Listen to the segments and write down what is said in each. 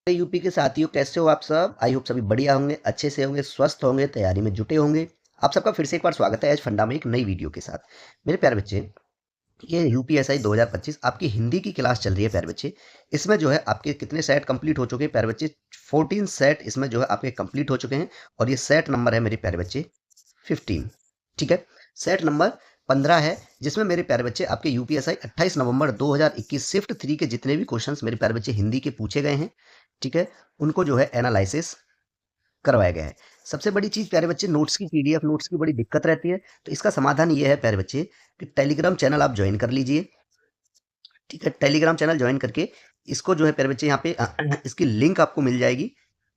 UP के साथियों, कैसे हो आप सब? आई होप सभी बढ़िया होंगे, अच्छे से होंगे, स्वस्थ होंगे, तैयारी में जुटे होंगे। आप सबका फिर से एक बार स्वागत है एज फंडा में एक नई वीडियो के साथ। मेरे प्यारे बच्चे, ये यूपीएसआई 2025 आपकी हिंदी की क्लास चल रही है प्यारे बच्चे। इसमें जो है आपके कितने सेट कंप्लीट हो चुके हैं प्यारे बच्चे? 14 सेट इसमें जो है आपके कंप्लीट हो चुके हैं और ये सेट नंबर है मेरे प्यारे बच्चे 15। ठीक है, सेट नंबर 15 है, जिसमें मेरे प्यारे बच्चे आपके यूपीएसआई 28 नवंबर 2021 शिफ्ट 3 के जितने भी क्वेश्चंस मेरे प्यारे बच्चे हिंदी के पूछे गए हैं, ठीक है, उनको जो है एनालिसिस करवाया गया है। सबसे बड़ी चीज प्यारे बच्चे, नोट्स की पीडीएफ नोट्स की बड़ी दिक्कत रहती है, तो इसका समाधान ये है प्यारे बच्चे कि टेलीग्राम चैनल आप ज्वाइन कर लीजिए। ठीक है, टेलीग्राम चैनल ज्वाइन करके इसको जो है प्यारे बच्चे यहाँ पे इसकी लिंक आपको मिल जाएगी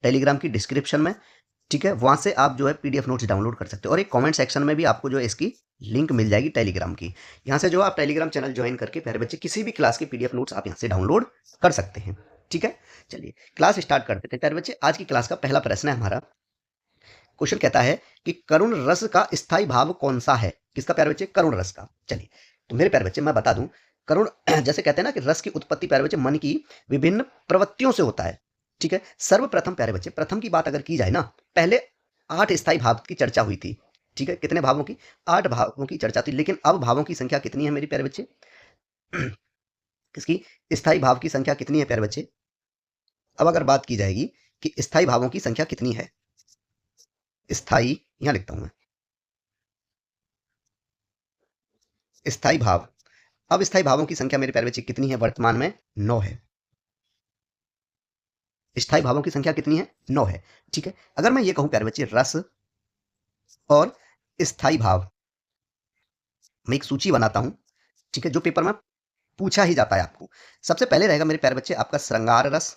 टेलीग्राम की डिस्क्रिप्शन में। ठीक है, वहां से आप जो है पीडीएफ नोट्स डाउनलोड कर सकते हो और एक कमेंट सेक्शन में भी आपको जो है इसकी लिंक मिल जाएगी टेलीग्राम की। यहाँ से जो आप टेलीग्राम चैनल ज्वाइन करके प्यारे बच्चे किसी भी क्लास के पीडीएफ नोट्स आप यहाँ से डाउनलोड कर सकते हैं। ठीक है, चलिए क्लास स्टार्ट करते हैं प्यारे बच्चे। आज की क्लास का पहला प्रश्न है हमारा। क्वेश्चन कहता है कि करुण रस का स्थायी भाव कौन सा है? किसका प्यारे बच्चे? करुण रस का। चलिए, तो मेरे प्यारे बच्चे मैं बता दूं, करुण जैसे कहते हैं ना कि रस की उत्पत्ति प्यारे बच्चे मन की विभिन्न प्रवृत्तियों से होता है। ठीक है, सर्वप्रथम प्यारे बच्चे, प्रथम की बात अगर की जाए ना, पहले 8 स्थायी भाव की चर्चा हुई थी। ठीक है, कितने भावों की? 8 भावों की चर्चा थी, लेकिन अब भावों की संख्या कितनी है मेरे प्यारे बच्चे? किसकी? स्थायी भाव की संख्या कितनी है प्यारे बच्चे? अब अगर बात की जाएगी कि स्थायी भावों की संख्या कितनी है, स्थायी यहां लिखता हूं मैं, स्थायी भाव। अब स्थायी भावों की संख्या मेरे प्यारे बच्चे कितनी है वर्तमान में? 9 है। स्थायी भावों की संख्या कितनी है? 9 है। ठीक है, अगर मैं ये कहूं प्यारे बच्चे रस और स्थायी भाव, मैं एक सूची बनाता हूं, ठीक है, जो पेपर में पूछा ही जाता है आपको। सबसे पहले रहेगा मेरे प्यारे बच्चे आपका श्रृंगार रस।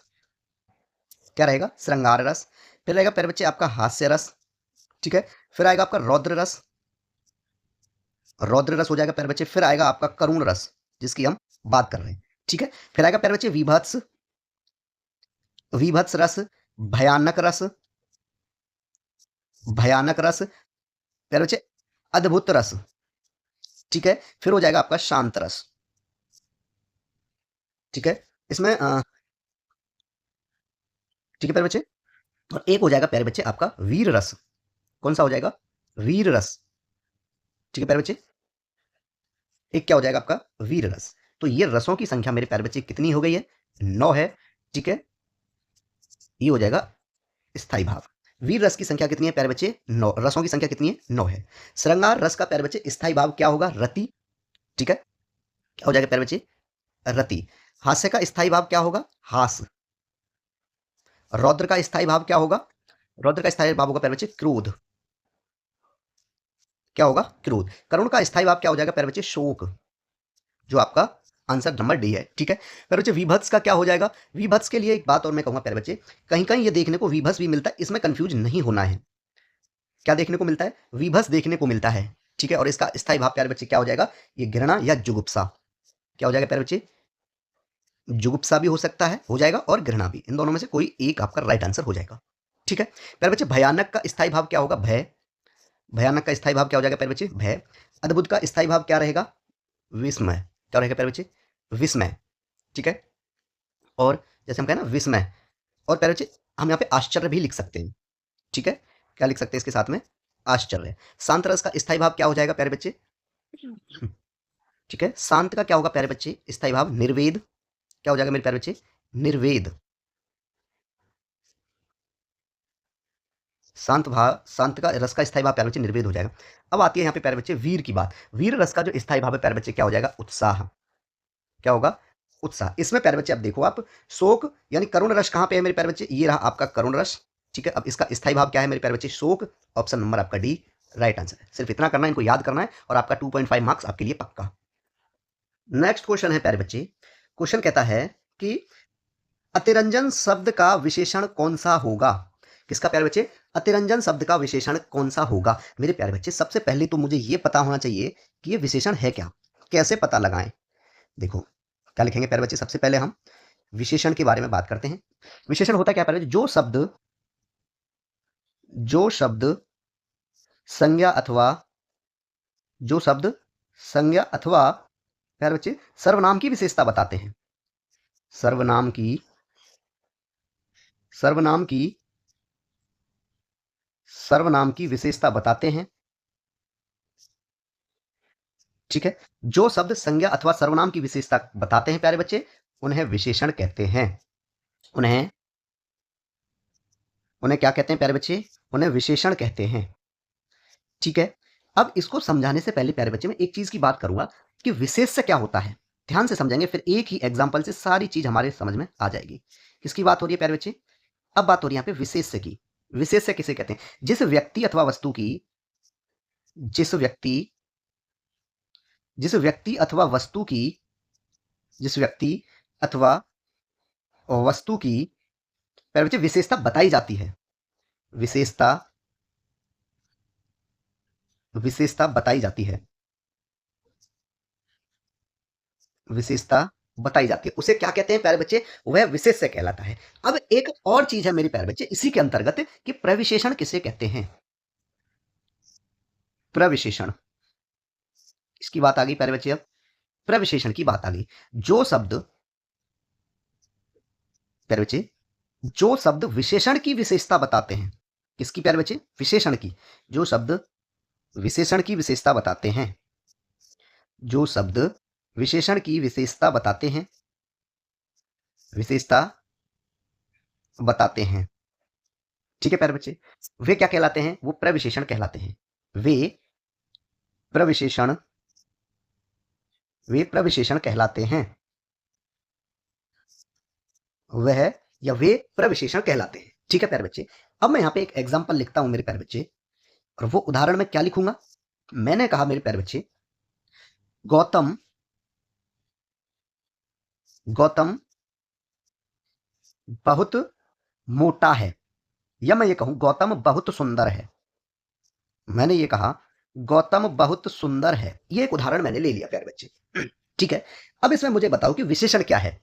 क्या रहेगा? श्रृंगार रस। फिर रहेगा प्यारे बच्चे आपका हास्य रस। ठीक है, फिर आएगा आपका रौद्र रस। रौद्र रस हो जाएगा प्यारे बच्चे। फिर आएगा आपका करुण रस, जिसकी हम बात कर रहे हैं। ठीक है, फिर आएगा प्यारे बच्चे विभत्स, विभत्स रस, भयानक रस, भयानक रस, प्यारे बच्चे अद्भुत रस। ठीक है, फिर हो जाएगा आपका शांत रस। ठीक है, इसमें ठीक है प्यारे बच्चे, और एक हो जाएगा प्यारे बच्चे आपका वीर रस। कौन सा हो जाएगा? वीर रस। ठीक है प्यारे बच्चे, एक क्या हो जाएगा आपका? वीर रस। तो ये रसों की संख्या मेरे प्यारे बच्चे कितनी हो गई है? 9 है। ठीक है, ये हो जाएगा स्थायी भाव। वीर रस की संख्या कितनी है प्यारे बच्चे? 9। रसों की संख्या कितनी है? 9 है। श्रृंगार रस का प्यारे बच्चे स्थायी भाव क्या होगा? रति। ठीक है, क्या हो जाएगा प्यारे बच्चे? रति। हास्य का स्थायी भाव क्या होगा? हास। रौद्र का स्थायी भाव क्या होगा? रौद्र का स्थायी भाव होगा प्यारे बच्चे क्रोध। क्या होगा? क्रोध। करुण का स्थायी भाव क्या हो जाएगा प्यारे बच्चे? शोक, जो आपका आंसर नंबर डी है। ठीक है, प्यारे बच्चे विभत्स का क्या हो जाएगा? विभत्स के लिए एक बात और मैं कहूंगा प्यारे बच्चे, कहीं कहीं ये देखने को विभत्स भी मिलता है, इसमें कंफ्यूज नहीं होना है। क्या देखने को मिलता है? विभत्स देखने को मिलता है। ठीक है, और इसका स्थायी भाव प्यारे बच्चे क्या हो जाएगा? ये घृणा या जुगुप्सा। क्या हो जाएगा प्यारे बच्चे? जुगुप्सा भी हो सकता है, हो जाएगा, और घृणा भी। इन दोनों में से कोई एक आपका राइट आंसर हो जाएगा। ठीक है प्यारे बच्चे, भयानक का स्थायी भाव क्या होगा? भय। भयानक का स्थायी भाव क्या हो जाएगा प्यारे बच्चे? भय। अद्भुत का स्थायी भाव क्या रहेगा? विस्मय। क्या रहेगा प्यारे बच्चे? विस्मय। ठीक है, और जैसे हम कहें ना विस्मय, और प्यारे बच्चे हम यहाँ पे आश्चर्य भी लिख सकते हैं। ठीक है, क्या लिख सकते हैं इसके साथ में? आश्चर्य। शांत रस का स्थायी भाव क्या हो जाएगा प्यारे बच्चे? ठीक है, शांत का क्या होगा प्यारे बच्चे? स्थायी भाव निर्वेद। क्या हो जाएगा मेरे प्यारे बच्चे? निर्वेद। शांत भाव, शांत का रस का स्थायी भाव प्यारे बच्चे निर्वेद हो जाएगा। अब आती है यहाँ पे प्यारे बच्चे वीर की बात। वीर रस का जो स्थायी भाव है प्यारे बच्चे क्या हो जाएगा? उत्साह। क्या होगा? उत्साह। इसमें प्यारे बच्चे अब देखो आप, शोक यानी करुण रस कहाँ पे है मेरे प्यारे बच्चे? ये रहा आपका करुण रस। ठीक है, अब इसका स्थायी भाव क्या है मेरे प्यारे बच्चे? शोक। ऑप्शन नंबर आपका डी राइट आंसर है। सिर्फ इतना करना है, इनको याद करना है, और आपका 2.5 मार्क्स आपके लिए पक्का। नेक्स्ट क्वेश्चन है प्यारे बच्चे। क्वेश्चन कहता है कि अतिरंजन शब्द का विशेषण कौन सा होगा? किसका प्यारे बच्चे? अतिरंजन शब्द का विशेषण कौन सा होगा? मेरे प्यारे बच्चे, सबसे पहले तो मुझे ये पता होना चाहिए कि ये विशेषण है क्या, कैसे पता लगाएं। देखो क्या लिखेंगे प्यारे बच्चे, सबसे पहले हम विशेषण के बारे में बात करते हैं। विशेषण होता क्या प्यारे बच्चे? जो शब्द संज्ञा अथवा जो शब्द संज्ञा अथवा प्यारे बच्चे सर्वनाम की विशेषता बताते हैं। सर्वनाम की सर्वनाम की विशेषता बताते हैं। ठीक है, जो शब्द संज्ञा अथवा सर्वनाम की विशेषता बताते हैं प्यारे बच्चे, उन्हें विशेषण कहते हैं। उन्हें उन्हें क्या कहते हैं प्यारे बच्चे? उन्हें विशेषण कहते हैं। ठीक है, अब इसको समझाने से पहले प्यारे बच्चे मैं एक चीज की बात करूंगा कि विशेष्य क्या होता है। ध्यान से समझेंगे, फिर एक ही एग्जाम्पल से सारी चीज हमारे समझ में आ जाएगी। किसकी बात हो रही है प्यारे बच्चे? अब बात हो रही है यहाँ पे विशेष्य की। विशेष्य किसे कहते हैं? जिस व्यक्ति अथवा वस्तु की जिस व्यक्ति जिस व्यक्ति अथवा वस्तु की जिस व्यक्ति अथवा वस्तु की प्यारे बच्चे विशेषता बताई जाती है। विशेषता विशेषता बताई जाती है। विशेषता बताई जाती है, उसे क्या कहते हैं प्यारे बच्चे? वह विशेष्य कहलाता है। अब एक और चीज है मेरे प्यारे बच्चे इसी के अंतर्गत कि प्रविशेषण किसे कहते हैं? प्रविशेषण, इसकी बात आ गई प्यारे बच्चे। अब प्रविशेषण की बात आ गई। जो शब्द प्यारे बच्चे जो शब्द विशेषण की विशेषता बताते हैं। किसकी प्यारे बच्चे? विशेषण की। जो शब्द विशेषण की विशेषता बताते हैं, जो शब्द विशेषण की विशेषता बताते हैं, विशेषता बताते हैं। ठीक है प्यारे बच्चे, वे क्या कहलाते हैं? वो प्रविशेषण कहलाते हैं। वे प्रविशेषण वे प्रविशेषण कहलाते हैं। वह या वे प्रविशेषण कहलाते हैं। ठीक है प्यारे बच्चे, अब मैं यहां पे एक एग्जांपल लिखता हूं मेरे प्यारे बच्चे, और वो उदाहरण में क्या लिखूंगा? मैंने कहा मेरे प्यारे बच्चे, गौतम गौतम बहुत मोटा है, या मैं ये कहूं गौतम बहुत सुंदर है। मैंने ये कहा गौतम बहुत सुंदर है, ये एक उदाहरण मैंने ले लिया प्यारे बच्चे। ठीक है, अब इसमें मुझे बताओ कि विशेषण क्या है।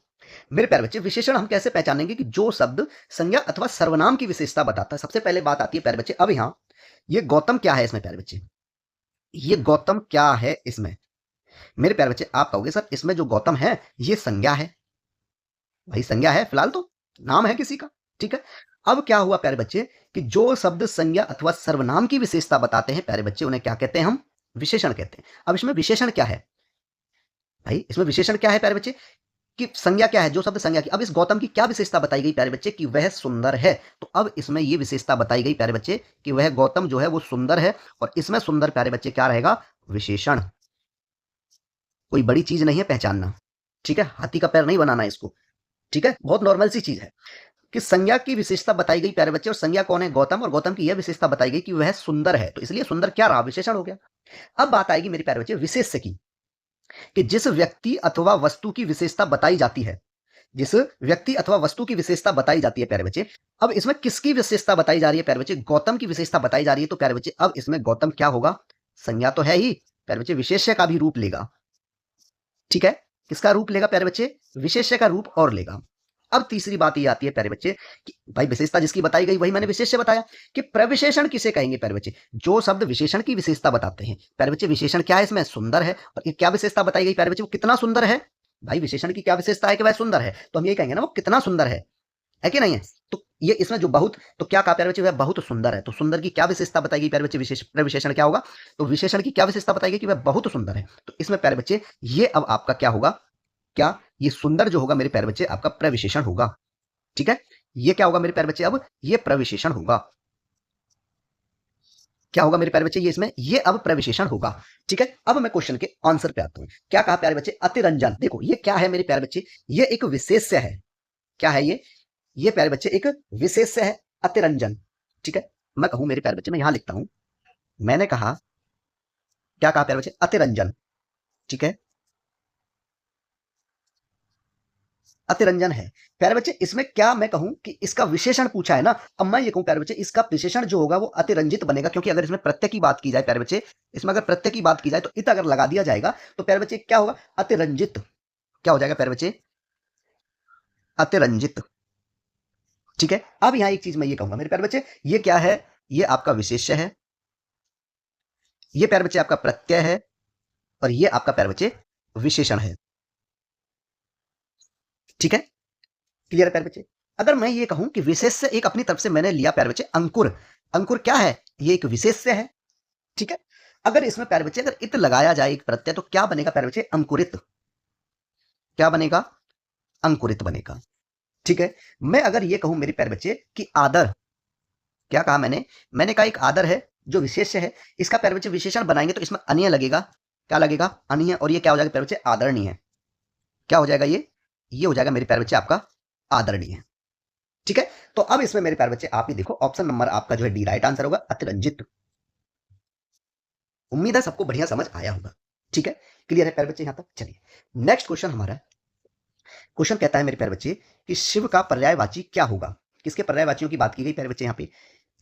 मेरे प्यारे बच्चे, विशेषण हम कैसे पहचानेंगे? कि जो शब्द संज्ञा अथवा सर्वनाम की विशेषता बताता है। सबसे पहले बात आती है प्यारे बच्चे, अब यहां ये गौतम क्या है इसमें प्यारे बच्चे? ये गौतम क्या है इसमें? मेरे प्यारे बच्चे आप कहोगे सर इसमें जो गौतम है ये संज्ञा है। भाई संज्ञा है, फिलहाल तो नाम है किसी का। ठीक है, अब क्या हुआ प्यारे बच्चे कि जो शब्द संज्ञा अथवा सर्वनाम की विशेषता बताते हैं प्यारे बच्चे, उन्हें क्या कहते हैं? हम विशेषण कहते हैं। अब इसमें विशेषण क्या है? भाई इसमें विशेषण क्या है प्यारे बच्चे? कि संज्ञा क्या है? जो शब्द संज्ञा की। अब इस गौतम की क्या विशेषता बताई गई प्यारे बच्चे? कि वह सुंदर है। तो अब इसमें ये विशेषता बताई गई प्यारे बच्चे कि वह गौतम जो है वो सुंदर है, और इसमें सुंदर प्यारे बच्चे क्या रहेगा? विशेषण। कोई बड़ी चीज नहीं है पहचानना। ठीक है, हाथी का पैर नहीं बनाना इसको। ठीक है, बहुत नॉर्मल सी चीज है कि संज्ञा की विशेषता बताई गई प्यारे बच्चे, और संज्ञा कौन है? गौतम, और गौतम की यह विशेषता बताई गई कि वह सुंदर है, तो इसलिए सुंदर क्या रहा? विशेषण हो गया। अब बात आएगी मेरे प्यारे बच्चे विशेष्य की, कि जिस व्यक्ति अथवा वस्तु की विशेषता बताई जाती है, जिस व्यक्ति अथवा वस्तु की विशेषता बताई जाती है प्यारे बच्चे, अब इसमें किसकी विशेषता बताई जा रही है प्यारे बच्चे? गौतम की विशेषता बताई जा रही है। तो प्यारे बच्चे अब इसमें गौतम क्या होगा? संज्ञा तो है ही प्यारे बच्चे, विशेष्य का भी रूप लेगा। ठीक है, किसका रूप लेगा प्यारे बच्चे? विशेष्य का रूप और लेगा। अब तीसरी बात ये आती है प्यारे बच्चे कि भाई विशेषता जिसकी बताई गई वही मैंने विशेष्य बताया, कि प्रविशेषण किसे कहेंगे प्यारे बच्चे? जो शब्द विशेषण की विशेषता बताते हैं। प्यारे बच्चे विशेषण क्या है इसमें? सुंदर है। और ये क्या विशेषता बताई गई प्यारे बच्चे? वो कितना सुंदर है। भाई विशेषण की क्या विशेषता है? कि वह सुंदर है, तो हम ये कहेंगे ना वो कितना सुंदर है कि नहीं है? तो ये इसमें जो बहुत, तो क्या कहा प्यारे बच्चे? वह बहुत सुंदर है। तो सुंदर की क्या विशेषता बताई गई प्यारे बच्चे? विशेष प्रविशेषण क्या होगा? तो विशेषण की क्या विशेषता बताई गई? कि वह बहुत सुंदर है। तो इसमें प्यारे बच्चे ये अब आपका क्या होगा? क्या ये सुंदर जो होगा मेरे प्यारे बच्चे आपका प्रविशेषण होगा। ठीक है, ये क्या होगा मेरे प्यारे बच्चे? अब ये प्रविशेषण होगा। क्या होगा मेरे प्यारे बच्चे? ये इसमें ये अब प्रविशेषण होगा। ठीक है, अब मैं क्वेश्चन के आंसर पे आता हूं। क्या कहा प्यारे बच्चे? अतिरंजन। देखो ये क्या है मेरे प्यारे बच्चे? ये एक विशेष्य है। क्या है ये प्यारे बच्चे एक विशेष्य है, अतिरंजन। ठीक है, मैं कहूं मेरे प्यारे बच्चे, मैं यहां लिखता हूं, मैंने कहा, क्या कहा प्यारे बच्चे? अतिरंजन। ठीक है, अतिरंजन है। प्यारे बच्चे इसमें क्या मैं कहूं कि इसका विशेषण पूछा है ना, अब मैं ये कहूं प्यारे बच्चे इसका विशेषण जो होगा वो अतिरंजित बनेगा, क्योंकि अगर इसमें प्रत्यय की बात की जाए प्यारे बच्चे, इसमें अगर प्रत्यय की बात की जाए तो इत अगर लगा दिया जाएगा तो प्यारे बच्चे क्या होगा? अतिरंजित। क्या हो जाएगा प्यारे बच्चे? अतिरंजित। ठीक है, अब यहां एक चीज मैं ये कहूंगा मेरे प्यारे बच्चे, ये क्या है? ये आपका विशेष्य है, ये प्यारे बच्चे आपका प्रत्यय है, और ये आपका प्यारे बच्चे विशेषण है। ठीक है, क्लियर है प्यारे बच्चे? अगर मैं ये कहूं कि विशेष्य एक अपनी तरफ से मैंने लिया प्यारे बच्चे अंकुर, अंकुर क्या है, ये एक विशेष्य है, ठीक है। अगर इसमें प्यारे बच्चे अगर इत लगाया जाए एक प्रत्यय तो क्या बनेगा प्यारे बच्चे, अंकुरित, क्या बनेगा, अंकुरित बनेगा, ठीक है। मैं अगर ये कहूं मेरे प्यारे बच्चे कि आदर, क्या कहा मैंने, मैंने कहा एक आदर है जो विशेष है, इसका प्यारे बच्चे विशेषण बनाएंगे तो इसमें अनीय लगेगा, क्या लगेगा, अनीय, और ये क्या हो जाएगा प्यारे बच्चे, आदरणीय, क्या हो जाएगा ये हो जाएगा मेरे प्यारे बच्चे आपका आदरणीय, ठीक है। तो अब इसमें मेरे प्यारे बच्चे आप ही देखो ऑप्शन नंबर आपका जो है डी राइट आंसर होगा, अतिरंजित। उम्मीद है सबको बढ़िया समझ आया होगा, ठीक है, क्लियर है प्यारे बच्चे यहां तक। चलिए नेक्स्ट क्वेश्चन हमारा, क्वेश्चन कहता है मेरे प्यारे बच्चे कि शिव का पर्यायवाची क्या होगा। किसके पर्यायवाचियों की बात की गई प्यारे बच्चे, यहाँ पे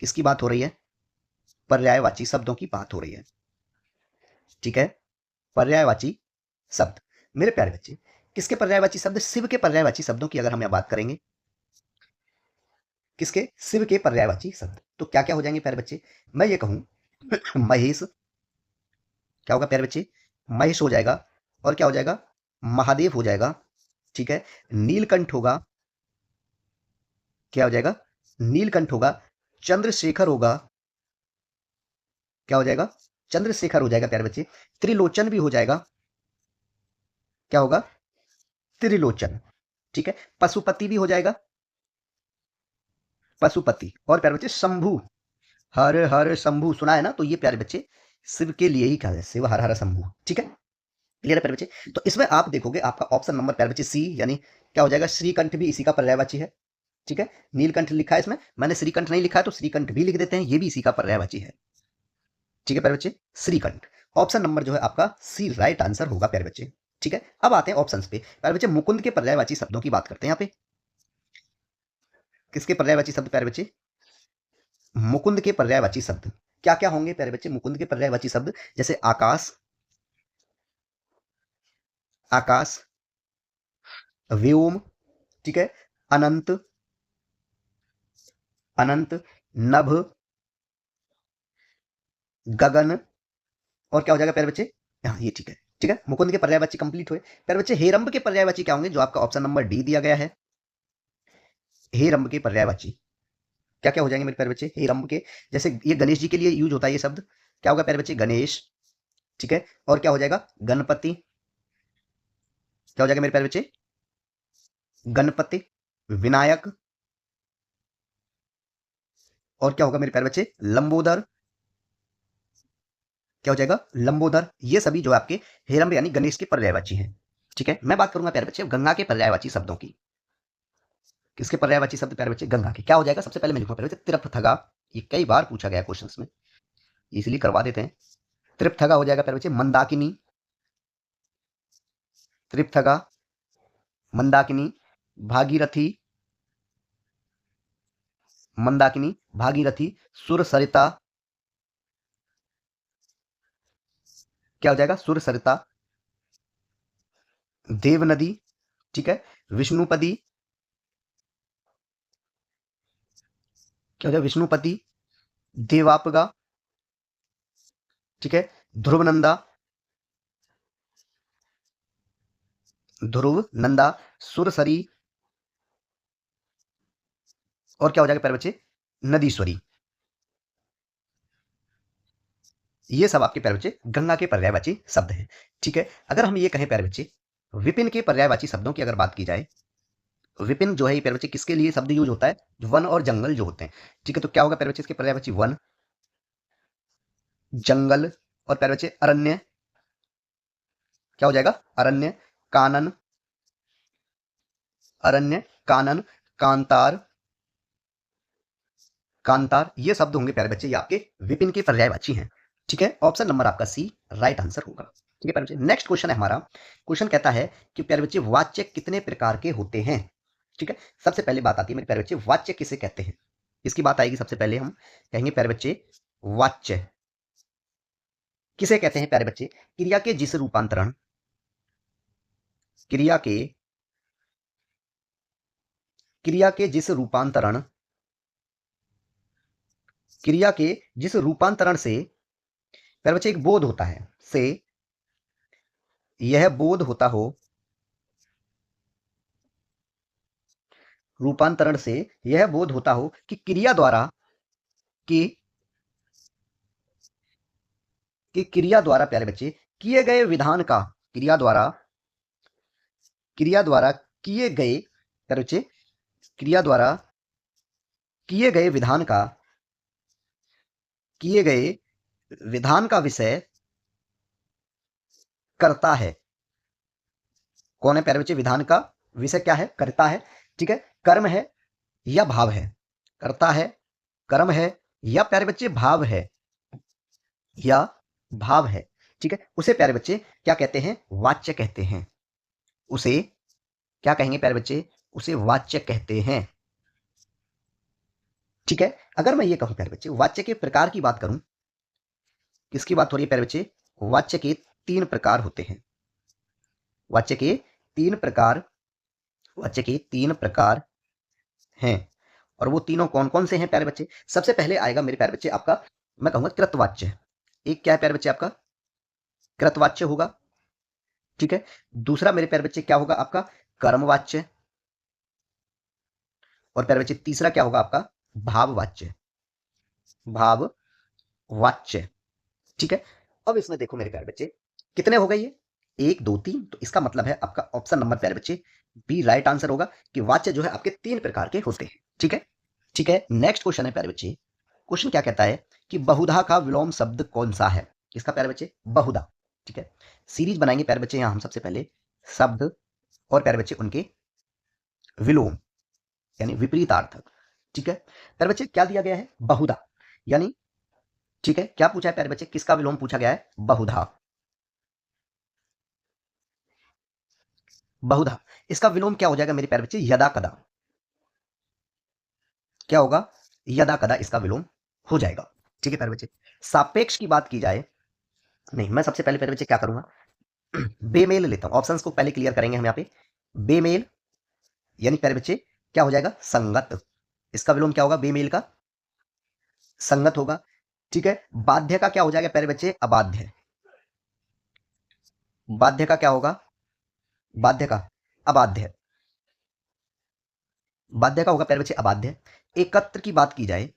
किसकी बात हो रही है, पर्यायवाची शब्दों की बात हो रही है, ठीक है। पर्यायवाची शब्द मेरे प्यारे बच्चे, किसके पर्यायवाची शब्द, शिव के पर्यायवाची शब्दों की अगर हम यहां बात करेंगे, किसके, शिव के पर्यायवाची शब्द, तो क्या क्या हो जाएंगे प्यारे बच्चे, मैं ये कहूं महेश, क्या होगा प्यारे बच्चे, महेश हो जाएगा, और क्या हो जाएगा, महादेव हो जाएगा, ठीक है। नीलकंठ होगा, क्या हो जाएगा, नीलकंठ होगा, चंद्रशेखर होगा, क्या हो जाएगा, चंद्रशेखर हो जाएगा प्यारे बच्चे। त्रिलोचन भी हो जाएगा, क्या होगा, त्रिलोचन, ठीक है। पशुपति भी हो जाएगा, पशुपति, और प्यारे बच्चे शंभु, हर हर शंभु सुना है ना, तो ये प्यारे बच्चे शिव के लिए ही कहा है, शिव हर हर शंभु, ठीक है, क्लियर है प्यारे बच्चे। तो इसमें आप देखोगे आपका ऑप्शन नंबर प्यारे बच्चे सी, यानी क्या हो जाएगा, श्रीकंठ भी इसी का पर्यायवाची है, ठीक है। नीलकंठ लिखा है इसमें, मैंने श्रीकंठ नहीं लिखा है तो श्रीकंठ भी लिख देते हैं, ये भी इसी का पर्यायवाची है, ठीक है प्यारे बच्चे, श्रीकंठ। ऑप्शन नंबर जो है आपका सी राइट आंसर होगा प्यारे बच्चे, ठीक है। अब आते हैं ऑप्शंस पे प्यारे बच्चे, मुकुंद के पर्यायवाची शब्दों की बात करते हैं यहाँ पे, किसके पर्यायवाची शब्द प्यारे बच्चे, मुकुंद के पर्यायवाची शब्द क्या क्या होंगे प्यारे बच्चे, मुकुंद के पर्यायवाची शब्द जैसे आकाश, आकाश, व्योम, ठीक है, अनंत, अनंत, नभ, गगन, और क्या हो जाएगा प्यारे बच्चे, हाँ ये ठीक है, ठीक है। मुकुंद के पर्यायवाची कंप्लीट हुए प्यारे बच्चे। हेरंब के पर्यायवाची क्या होंगे, जो आपका ऑप्शन नंबर डी दिया गया है, हेरंब के पर्यायवाची क्या क्या हो जाएंगे मेरे प्यारे बच्चे, हेरंब के, जैसे ये गणेश जी के लिए यूज होता है ये शब्द, क्या होगा प्यारे बच्चे, गणेश, ठीक है। और क्या हो जाएगा, गणपति, क्या हो जाएगा मेरे प्यारे बच्चे, गणपति, विनायक, और क्या होगा मेरे प्यारे बच्चे, लंबोदर, क्या हो जाएगा, लंबोदर। ये सभी जो आपके हेरंब यानी गणेश के पर्यायवाची हैं, ठीक है। मैं बात करूंगा प्यारे बच्चे गंगा के पर्यायवाची शब्दों की, किसके पर्यायवाची शब्द प्यारे बच्चे, गंगा के, क्या हो जाएगा, सबसे पहले मैं लिखूंगा प्यारे बच्चे त्रिपथगा, ये कई बार पूछा गया क्वेश्चंस में, इसलिए करवा देते हैं। त्रिपथगा हो जाएगा प्यारे बच्चे मंदाकिनी, त्रिपथगा, मंदाकिनी, भागीरथी, मंदाकिनी, भागीरथी, सुर सरिता, क्या हो जाएगा, सुर सरिता, देव नदी, ठीक है, विष्णुपदी, क्या हो जाएगा, विष्णुपति, देवापगा, ठीक है, ध्रुवनंदा, ध्रुव नंदा, सुरसरी, और क्या हो जाएगा प्यारे बच्चे, नदीश्वरी। ये सब आपके प्यारे बच्चे गंगा के पर्यायवाची शब्द हैं, ठीक है। अगर हम ये कहें प्यारे बच्चे विपिन के पर्यायवाची शब्दों की अगर बात की जाए, विपिन जो है ये प्यारे बच्चे किसके लिए शब्द यूज होता है, वन और जंगल जो होते हैं, ठीक है। तो क्या होगा प्यारे बच्चे इसके पर्यायवाची, वन, जंगल, और प्यारे बच्चे अरण्य, क्या हो जाएगा, अरण्य, कानन, अरण्य, कानन, कांतार, कांतार, ये शब्द होंगे प्यारे बच्चे ये आपके विपिन के पर्यायवाची हैं, ठीक है। ऑप्शन नंबर आपका सी राइट आंसर होगा, ठीक है प्यारे बच्चे। नेक्स्ट क्वेश्चन है हमारा, क्वेश्चन कहता है कि प्यारे बच्चे वाच्य कितने प्रकार के होते हैं, ठीक है। सबसे पहले बात आती है मेरे प्यारे बच्चे वाच्य किसे कहते हैं, इसकी बात आएगी। सबसे पहले हम कहेंगे प्यारे बच्चे वाच्य किसे कहते हैं प्यारे बच्चे, क्रिया के जिस रूपांतरण, क्रिया के, क्रिया के जिस रूपांतरण, क्रिया के जिस रूपांतरण से प्यारे बच्चे एक बोध होता है, से यह बोध होता हो, रूपांतरण से यह बोध होता हो कि क्रिया द्वारा कि क्रिया द्वारा प्यारे बच्चे किए गए विधान का क्रिया द्वारा किए गए प्यारे बच्चे क्रिया द्वारा किए गए विधान का किए गए विधान का विषय करता है। कौन है प्यारे बच्चे? विधान का विषय क्या है? करता है। ठीक है, कर्म है या भाव है? करता है, कर्म है या प्यारे बच्चे भाव है? या भाव है। ठीक है, उसे प्यारे बच्चे क्या कहते हैं? वाच्य कहते हैं। उसे क्या कहेंगे प्यारे बच्चे? उसे वाच्य कहते हैं। ठीक है, अगर मैं ये कहूं प्यारे बच्चे वाच्य के प्रकार की बात करूं, किसकी बात हो रही है प्यारे बच्चे? वाच्य के तीन प्रकार होते हैं। वाच्य के तीन प्रकार वाच्य के तीन प्रकार हैं। और वो तीनों कौन कौन से हैं प्यारे बच्चे? सबसे पहले आएगा मेरे प्यारे बच्चे आपका, मैं कहूंगा कृतवाच्य। एक क्या है प्यारे बच्चे? आपका कृतवाच्य होगा। ठीक है, दूसरा मेरे प्यारे बच्चे क्या होगा? आपका कर्मवाच्य। और प्यारे बच्चे तीसरा क्या होगा? आपका भाववाच्य। भाववाच्य। ठीक है, अब इसमें देखो मेरे प्यारे बच्चे कितने हो गए ये? एक, दो, तीन। तो इसका मतलब है आपका ऑप्शन नंबर प्यारे बच्चे बी राइट आंसर होगा कि वाच्य जो है आपके तीन प्रकार के होते हैं। ठीक है, ठीक है, नेक्स्ट क्वेश्चन है प्यारे बच्चे। क्वेश्चन क्या कहता है कि बहुधा का विलोम शब्द कौन सा है? किसका प्यारे बच्चे? बहुधा। ठीक है, सीरीज बनाएंगे प्यारे बच्चे यहां हम सबसे पहले शब्द और प्यारे बच्चे उनके विलोम यानी विपरीतार्थक। ठीक है, प्यारे बच्चे क्या दिया गया है? बहुधा यानी, ठीक है, क्या पूछा है प्यारे बच्चे? किसका विलोम पूछा गया है? बहुधा। बहुधा, इसका विलोम क्या हो जाएगा मेरे प्यारे बच्चे? यदा कदा। क्या होगा? यदा कदा इसका विलोम हो जाएगा। ठीक है प्यारे बच्चे, सापेक्ष की बात की जाए, नहीं मैं सबसे पहले प्यारे बच्चे क्या करूंगा? बेमेल लेता हूं। ऑप्शंस को पहले क्लियर करेंगे हम यहाँ पे। बेमेल यानी प्यारे बच्चे क्या हो जाएगा? संगत। इसका विलोम क्या होगा? बेमेल का संगत होगा। ठीक है, बाध्य का क्या हो जाएगा प्यारे बच्चे? अबाध्य। बाध्य का क्या होगा? बाध्य का अबाध्य। बाध्य का होगा प्यारे बच्चे अबाध्य। एकत्र की बात की जाए,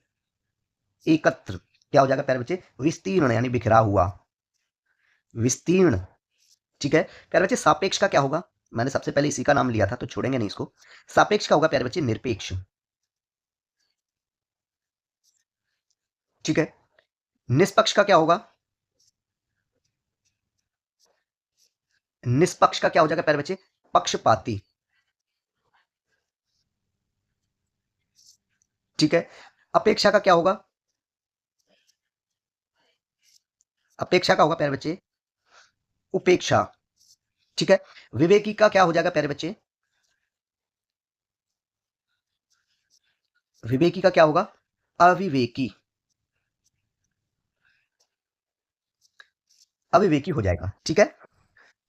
एकत्र क्या हो जाएगा प्यारे बच्चे? विस्तीर्ण यानी बिखरा हुआ, विस्तीर्ण। ठीक है प्यारे बच्चे, सापेक्ष का क्या होगा? मैंने सबसे पहले इसी का नाम लिया था तो छोड़ेंगे नहीं इसको। सापेक्ष का होगा प्यारे बच्चे? निरपेक्ष। ठीक है, निष्पक्ष का क्या होगा? निष्पक्ष का क्या हो जाएगा प्यारे बच्चे? पक्षपाती। ठीक है, अपेक्षा का क्या होगा? अपेक्षा का होगा प्यारे बच्चे? उपेक्षा। ठीक है, विवेकी का क्या हो जाएगा प्यारे बच्चे? विवेकी का क्या होगा? अविवेकी। अविवेकी हो जाएगा। ठीक है,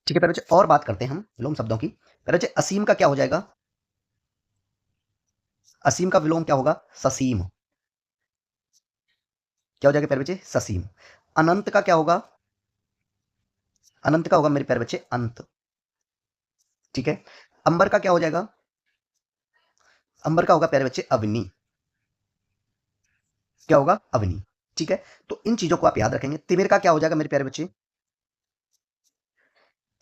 ठीक है प्यारे बच्चे, और बात करते हैं हम विलोम शब्दों की। प्यारे बच्चे असीम का क्या हो जाएगा? असीम का विलोम क्या होगा? ससीम। क्या हो जाएगा प्यारे बच्चे? ससीम। अनंत का क्या होगा? अनंत का होगा मेरे प्यारे बच्चे अंत। ठीक है, अंबर का क्या हो जाएगा? अंबर का होगा प्यारे बच्चे अवनी। क्या होगा? अवनी। ठीक है, तो इन चीजों को आप याद रखेंगे। तिमिर का क्या हो जाएगा मेरे प्यारे बच्चे?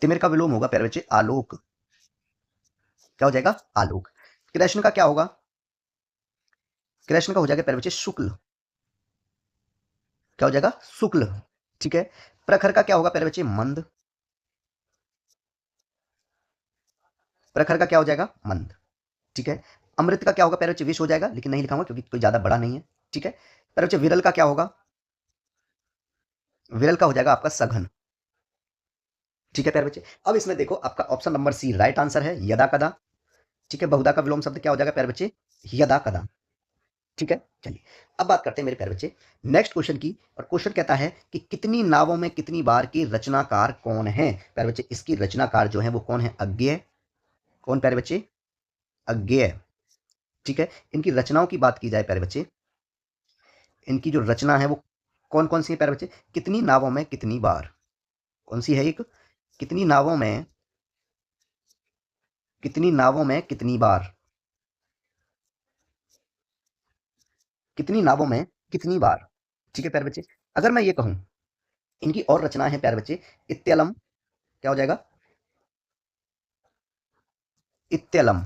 तिमिर का विलोम होगा प्यारे बच्चे आलोक। क्या हो जाएगा? आलोक। कृष्ण का क्या होगा? कृष्ण का हो जाएगा प्यारे बच्चे शुक्ल। क्या हो जाएगा? शुक्ल। ठीक है, प्रखर का क्या होगा प्यारे बच्चे? मंद। प्रखर का क्या हो जाएगा? मंद। ठीक है, अमृत का क्या होगा प्यारे बच्चे? विष हो जाएगा, लेकिन नहीं लिखाऊंगा क्योंकि कोई ज्यादा बड़ा नहीं है। ठीक है, प्यारे बच्चे विरल का क्या होगा? विरल का हो जाएगा आपका सघन। ठीक है प्यारे बच्चे, अब इसमें देखो आपका option number C right answer है, यदा कदा। ठीक है, बहुधा का विलोम शब्द क्या हो जाएगा प्यारे बच्चे? यदा कदा। ठीक है, चलिए अब बात करते हैं मेरे प्यारे बच्चे नेक्स्ट क्वेश्चन की। और क्वेश्चन कहता है कि कितनी नावों में कितनी बार की रचनाकार कौन है? प्यारे बच्चे इसकी रचनाकार जो है वो कौन है? अज्ञेय। कौन प्यारे बच्चे? अज्ञेय। ठीक है, इनकी रचनाओं की बात की जाए प्यारे बच्चे, इनकी जो रचना है वो कौन कौन सी है प्यारे बच्चे? कितनी नावों में कितनी बार। कौन सी है एक? कितनी नावों में कितनी बार। कितनी नावों में कितनी बार। ठीक है प्यारे बच्चे, अगर मैं ये कहूं इनकी और रचनाएं हैं प्यारे बच्चे, इत्यलम, क्या हो जाएगा, इत्यलम।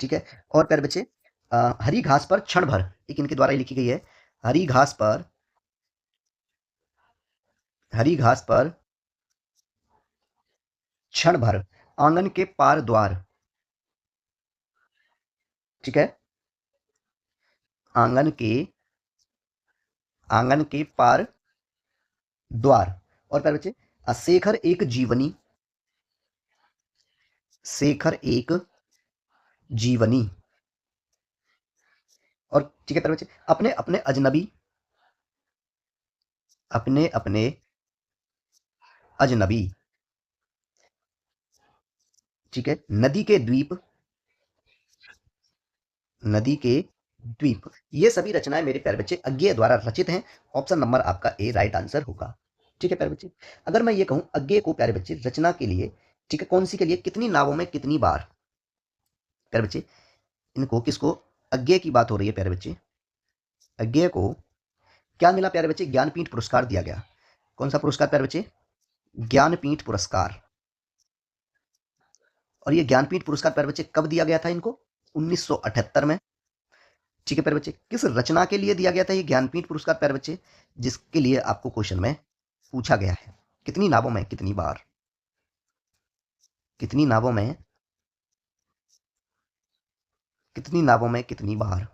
ठीक है, और प्यारे बच्चे हरी घास पर क्षण भर, एक इनके द्वारा ही लिखी गई है, हरी घास पर, हरी घास पर क्षण भर, आंगन के पार द्वार। ठीक है, आंगन के, आंगन के पार द्वार। और प्यारे बच्चे शेखर एक जीवनी, शेखर एक जीवनी। और ठीक है प्यारे बच्चे, अपने अपने अजनबी, अपने अपने अजनबी। ठीक है, नदी के द्वीप, नदी के द्वीप। ये सभी रचनाएं मेरे प्यारे बच्चे अज्ञेय द्वारा रचित हैं। ऑप्शन नंबर आपका ए राइट आंसर होगा। ठीक है प्यारे बच्चे, अगर मैं ये कहूं अज्ञेय को प्यारे बच्चे रचना के लिए, ठीक है, कौन सी के लिए, कितनी नावों में कितनी बार। प्यारे बच्चे इनको किसको, अज्ञेय की बात हो रही है प्यारे बच्चे, अज्ञेय को क्या मिला प्यारे बच्चे, ज्ञानपीठ पुरस्कार दिया गया। कौन सा पुरस्कार प्यारे बच्चे, ज्ञानपीठ पुरस्कार। और ये ज्ञानपीठ पुरस्कार प्यारे बच्चे कब दिया गया था इनको, 1978 में। ठीक है प्यारे बच्चे, किस रचना के लिए दिया गया था ये ज्ञानपीठ पुरस्कार प्यारे बच्चे, जिसके लिए आपको क्वेश्चन में पूछा गया है, कितनी नावों में कितनी बार, कितनी नावों में, कितनी नावों में कितनी बार।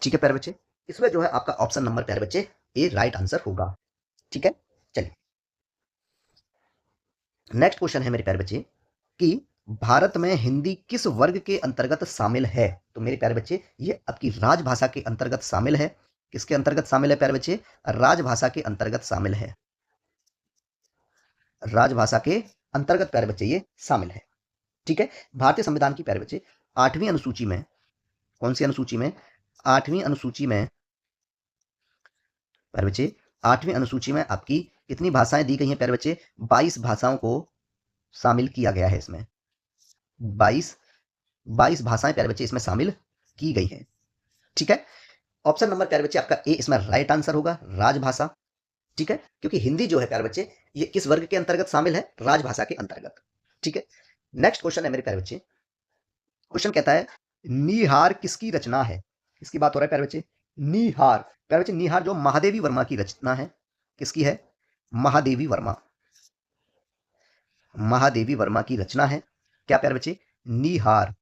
ठीक है प्यारे बच्चे, इसमें जो है आपका ऑप्शन नंबर प्यारे बच्चे ए राइट आंसर होगा। ठीक है, चलिए नेक्स्ट क्वेश्चन है मेरे प्यारे बच्चे कि भारत में हिंदी किस वर्ग के अंतर्गत शामिल है। तो मेरे प्यारे बच्चे ये आपकी राजभाषा के अंतर्गत शामिल है। किसके अंतर्गत शामिल है प्यारे बच्चे, राजभाषा के अंतर्गत शामिल है, राजभाषा के अंतर्गत प्यारे बच्चे ये शामिल है। ठीक है, भारतीय संविधान की प्यारे बच्चे 8वीं अनुसूची में, कौन सी अनुसूची में, 8वीं अनुसूची में प्यारे बच्चे, 8वीं अनुसूची में आपकी कितनी भाषाएं दी गई हैं प्यारे बच्चे, 22 भाषाओं को शामिल किया गया है इसमें, 22 22 भाषाएं प्यारे बच्चे इसमें शामिल की गई हैं। ठीक है, ऑप्शन नंबर प्यारे बच्चे आपका ए इसमें राइट आंसर होगा, राजभाषा। ठीक है, क्योंकि हिंदी जो है प्यारे बच्चे ये किस वर्ग के अंतर्गत शामिल है, राजभाषा के अंतर्गत। ठीक है, नेक्स्ट क्वेश्चन है मेरे प्यारे बच्चे, क्वेश्चन कहता है निहार किसकी रचना है। किसकी बात हो रहा है प्यारे बच्चे, निहार। प्यारे बच्चे निहार जो महादेवी वर्मा की रचना है, किसकी है, महादेवी वर्मा, महादेवी वर्मा की रचना है। क्या प्यारे बच्चे, निहार।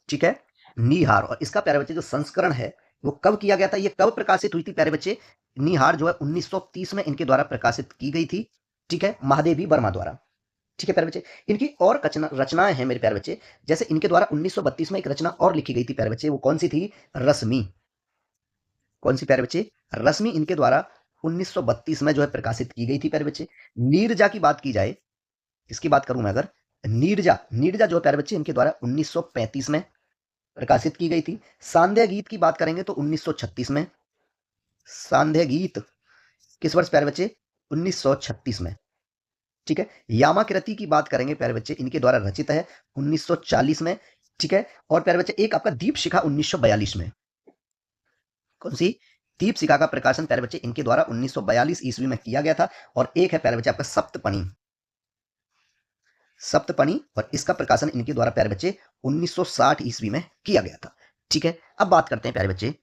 ठीक है, निहार। और इसका प्यारे बच्चे जो संस्करण है वो कब किया गया था, ये कब प्रकाशित हुई थी प्यारे बच्चे, निहार जो है 1930 में इनके द्वारा प्रकाशित की गई थी। ठीक है, महादेवी वर्मा द्वारा। ठीक है प्यारे बच्चे, इनकी और रचनाएं हैं मेरे प्यारे बच्चे, जैसे इनके द्वारा 1932 में एक रचना और लिखी गई थी प्यारे बच्चे, वो कौन सी थी, रश्मि। कौन सी प्यारे बच्चे, रश्मि इनके द्वारा 1932 में जो है प्रकाशित की गई थी प्यारे बच्चे। नीरजा की बात की जाए, इसकी बात करूं मैं अगर, नीरजा, नीरजा जो है प्यारे बच्चे इनके द्वारा 1935 में प्रकाशित की गई थी। सांध्य गीत की बात करेंगे तो 1936 में, सांध्य गीत किस वर्ष प्यारे बच्चे, 1936 में। ठीक है, यामाकृति की बात करेंगे प्यारे बच्चे इनके द्वारा रचित है 1940 में। ठीक है, और प्यारे बच्चे एक आपका दीप शिखा 1942 में। कौन सी, दीप शिखा का प्रकाशन प्यारे बच्चे इनके द्वारा 1942 ईस्वी में किया गया था। और एक है प्यारे बच्चे आपका सप्तपनी, सप्तपनी, और इसका प्रकाशन इनके द्वारा प्यारे बच्चे 1960 ईस्वी में किया गया था। ठीक है, अब बात करते हैं प्यारे बच्चे।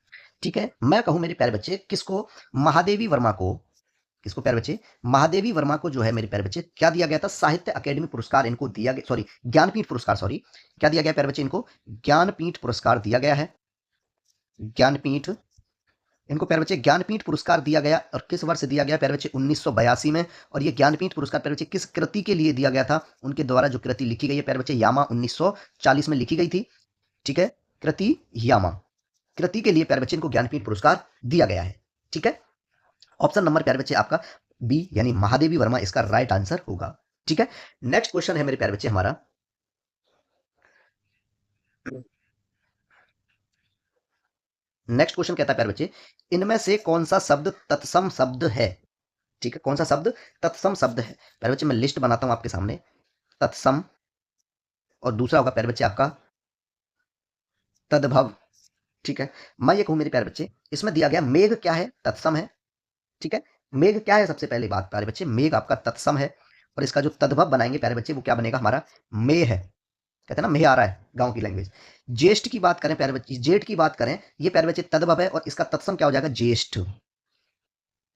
ठीक है, मैं कहूं मेरे प्यारे बच्चे किसको, महादेवी वर्मा को, किसको प्यारे बच्चे, महादेवी वर्मा को जो है मेरे प्यारे बच्चे क्या दिया गया था, साहित्य अकेडमी पुरस्कार इनको दिया गया, सॉरी ज्ञानपीठ पुरस्कार, सॉरी क्या दिया गया प्यारे बच्चे, इनको ज्ञानपीठ पुरस्कार दिया गया है। ज्ञानपीठ, इनको प्यारे बच्चे ज्ञानपीठ पुरस्कार दिया गया, और किस वर्ष दिया गया प्यारे बच्चे, 1982 में। और ये ज्ञानपीठ पुरस्कार प्यारे बच्चे किस कृति के लिए दिया गया था, उनके द्वारा जो कृति लिखी गई है प्यारे बच्चे, यामा 1940 में लिखी गई थी। ठीक है, कृति यामा, कृति के लिए प्यारे बच्चे इनको ज्ञानपीठ पुरस्कार दिया गया है। ठीक है, ऑप्शन नंबर प्यारे बच्चे आपका बी यानी महादेवी वर्मा इसका राइट आंसर होगा। ठीक है, नेक्स्ट क्वेश्चन है मेरे प्यारे बच्चे हमारा, नेक्स्ट क्वेश्चन कहता है प्यारे बच्चे इनमें से कौन सा शब्द तत्सम शब्द है। ठीक है, कौन सा शब्द तत्सम शब्द है प्यारे बच्चे, मैं लिस्ट बनाता हूं आपके सामने, तत्सम, और दूसरा होगा प्यारे बच्चे आपका तद्भव। ठीक है, मैं ये कहूं मेरे प्यारे बच्चे, इसमें दिया गया मेघ क्या है, तत्सम है। ठीक है, मेघ क्या है, सबसे पहली बात प्यारे बच्चे, मेघ आपका तत्सम है, और इसका जो तद्भव बनाएंगे प्यारे बच्चे वो क्या बनेगा हमारा, मेह है। कहते हैं ना मेह आ रहा है गांव की लैंग्वेज। ज्येष्ठ की बात करें प्यारे बच्चे, जेठ की बात करें, ये प्यारे बच्चे तद्भव है, और इसका तत्सम क्या हो जाएगा, ज्येष्ठ।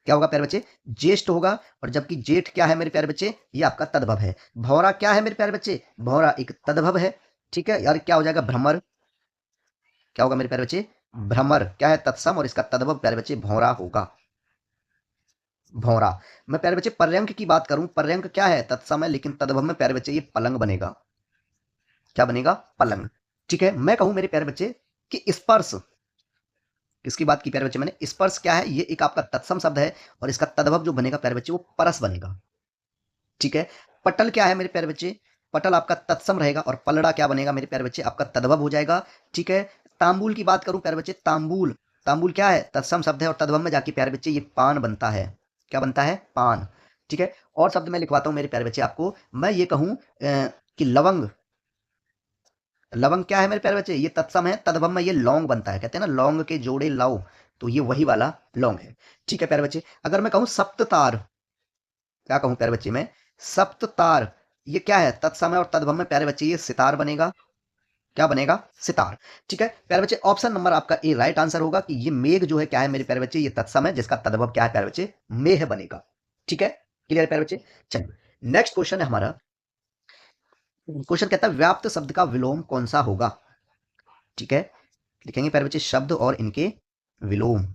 क्या होगा प्यारे बच्चे, ज्येष्ठ होगा। और जबकि जेठ क्या है मेरे प्यारे बच्चे, ये आपका तद्भव है। भौरा क्या है मेरे प्यारे बच्चे, भौरा एक तद्भव है। ठीक है यार, क्या हो जाएगा, भ्रमर। क्या होगा मेरे प्यारे बच्चे, भ्रमर क्या है, तत्सम, और इसका तद्भव प्यारे बच्चे भौरा होगा, भौरा। मैं प्यारे बच्चे पर्यंक की बात करूं, पर्यंक क्या है, तत्सम है, लेकिन तद्भव में प्यारे बच्चे ये पलंग बनेगा। क्या बनेगा, पलंग। ठीक है, मैं कहूं मेरे प्यारे बच्चे कि स्पर्श, किसकी बात की प्यारे बच्चे मैंने, स्पर्श क्या है, ये एक आपका तत्सम शब्द है, और इसका तद्भव जो बनेगा प्यारे बच्चे वो परस बनेगा। ठीक है, पटल क्या है मेरे प्यारे बच्चे, पटल आपका तत्सम रहेगा, और पलड़ा क्या बनेगा मेरे प्यारे बच्चे, आपका तद्भव हो जाएगा। ठीक है, तांबूल की बात करूं प्यारे बच्चे, तांबूल, तांबूल क्या है, तत्सम शब्द है, और तद्भव में जाके प्यारे बच्चे ये पान बनता है। क्या बनता है, पान। ठीक है, और शब्द मैं लिखवाता हूं मेरे प्यारे बच्चे आपको, मैं ये कहूं कि लवंग, लवंग क्या है मेरे प्यारे बच्चे, ये तत्सम है, तद्भव में ये लौंग बनता है। कहते हैं ना लौंग के जोड़े लाओ, तो ये वही वाला लौंग है। ठीक है प्यारे बच्चे, अगर मैं कहूं सप्ततार, क्या कहूं प्यारे बच्चे में, सप्ततार, ये क्या है, तत्सम है, और तद्भव में प्यारे बच्चे ये सितार बनेगा। क्या बनेगा, सितार। ठीक है प्यारे बच्चे, ऑप्शन नंबर आपका ए राइट आंसर होगा कि ये मेघ जो है क्या है मेरे प्यारे बच्चे, ये तत्सम है, जिसका तद्भव क्या है प्यारे बच्चे, मेह बनेगा। ठीक है, क्लियर प्यारे बच्चे। चलिए नेक्स्ट क्वेश्चन है हमारा, क्वेश्चन कहता है व्याप्त शब्द का विलोम कौन सा होगा। ठीक है, लिखेंगे प्यारे बच्चे शब्द और इनके विलोम।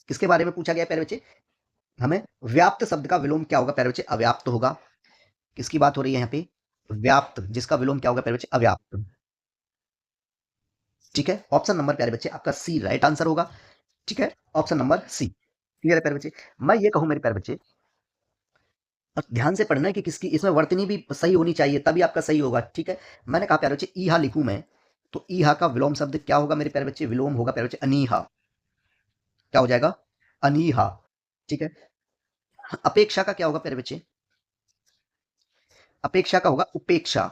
किसके बारे में पूछा गया प्यारे बच्चे, हमें व्याप्त शब्द का विलोम क्या होगा प्यारे बच्चे, अव्याप्त होगा। किसकी बात हो रही है यहाँ पे, व्याप्त, जिसका विलोम क्या होगा प्यारे बच्चे, अव्याप्त। ठीक है, ऑप्शन नंबर प्यारे बच्चे आपका सी राइट आंसर होगा। ठीक है, ऑप्शन नंबर सी, क्लियर है प्यारे बच्चे। मैं ये कहूं मेरे प्यारे बच्चे, और ध्यान से पढ़ना है कि किसकी इसमें वर्तनी भी सही होनी चाहिए, तभी आपका सही होगा। ठीक है, मैंने कहा प्यारे बच्चे ईहा लिखूं मैं, तो ईहा का विलोम शब्द क्या होगा मेरे प्यारे बच्चे, विलोम होगा प्यारे बच्चे अनीहा। क्या हो जाएगा, अनीहा। ठीक है, अपेक्षा का क्या होगा प्यारे बच्चे, अपेक्षा का होगा उपेक्षा।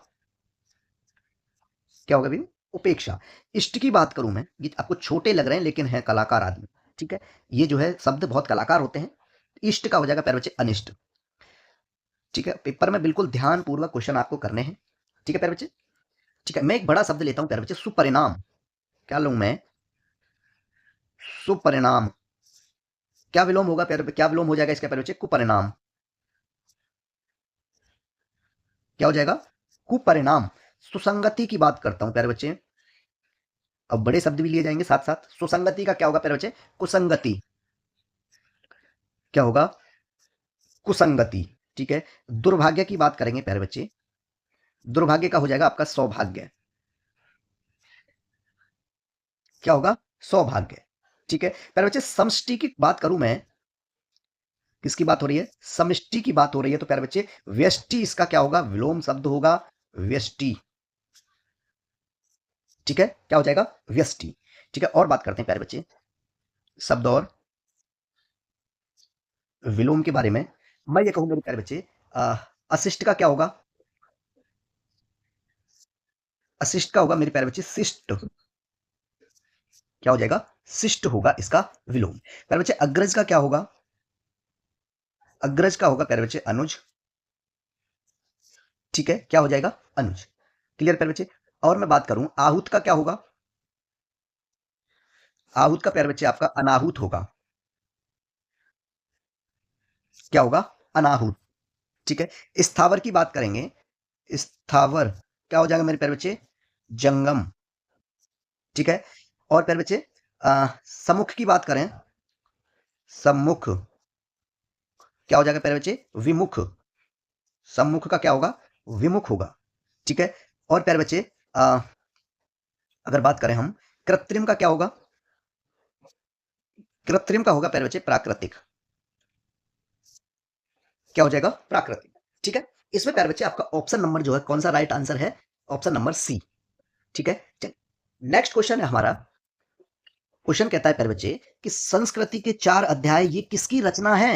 क्या होगा भी, उपेक्षा। इष्ट की बात करूं मैं, ये आपको छोटे लग रहे हैं लेकिन है कलाकार आदमी। ठीक है, ये जो है शब्द बहुत कलाकार होते हैं। इष्ट का हो जाएगा प्यारे बच्चे अनिष्ट। ठीक है, पेपर में बिल्कुल ध्यान पूर्वक क्वेश्चन आपको करने हैं। ठीक है प्यारे बच्चे। ठीक है, मैं एक बड़ा शब्द लेता हूं प्यारे बच्चे, सुपरिणाम। क्या लूं मैं, सुपरिणाम। क्या विलोम होगा प्यारे, क्या विलोम हो जाएगा इसका प्यारे बच्चे, कुपरिणाम। क्या हो जाएगा, कुपरिणाम। सुसंगति की बात करता हूं प्यारे बच्चे, अब बड़े शब्द भी लिए जाएंगे साथ साथ। सुसंगति का क्या होगा प्यारे बच्चे, कुसंगति। क्या होगा, कुसंगति। ठीक है, दुर्भाग्य की बात करेंगे प्यारे बच्चे, दुर्भाग्य का हो जाएगा आपका सौभाग्य। क्या होगा, सौभाग्य। ठीक है प्यारे बच्चे, समष्टि की बात करूं मैं, किसकी बात हो रही है, समष्टि की बात हो रही है, तो प्यारे बच्चे व्यष्टि इसका क्या होगा, विलोम शब्द होगा व्यष्टि। ठीक है, क्या हो जाएगा, व्यष्टि। ठीक है, और बात करते हैं प्यारे बच्चे शब्द और विलोम के बारे में। मैं ये कहूं मेरे प्यारे बच्चे, अशिष्ट का क्या होगा, अशिष्ट का होगा मेरे प्यारे बच्चे शिष्ट। क्या हो जाएगा, शिष्ट होगा इसका विलोम। प्यारे बच्चे अग्रज का क्या होगा, अग्रज का होगा प्यारे बच्चे अनुज। ठीक है, क्या हो जाएगा, अनुज। क्लियर प्यारे बच्चे। और मैं बात करूं आहूत का क्या होगा, आहूत का प्यारे बच्चे आपका अनाहूत होगा। क्या होगा, अनाहूत। ठीक है, स्थावर की बात करेंगे, स्थावर क्या हो जाएगा मेरे प्यारे बच्चे, जंगम। ठीक है, और प्यारे बच्चे सम्मुख की बात करें, सम्मुख क्या हो जाएगा प्यारे बच्चे, विमुख। सम्मुख का क्या होगा, विमुख होगा। ठीक है, और प्यारे बच्चे अगर बात करें हम, कृत्रिम का क्या होगा, कृत्रिम का होगा प्यारे बच्चे प्राकृतिक। क्या हो जाएगा, प्राकृतिक। ठीक है, इसमें प्यारे बच्चे आपका ऑप्शन नंबर जो है कौन सा राइट आंसर है, ऑप्शन नंबर सी। ठीक है, नेक्स्ट क्वेश्चन है हमारा, क्वेश्चन कहता है प्यारे बच्चे कि संस्कृति के 4 अध्याय ये किसकी रचना है।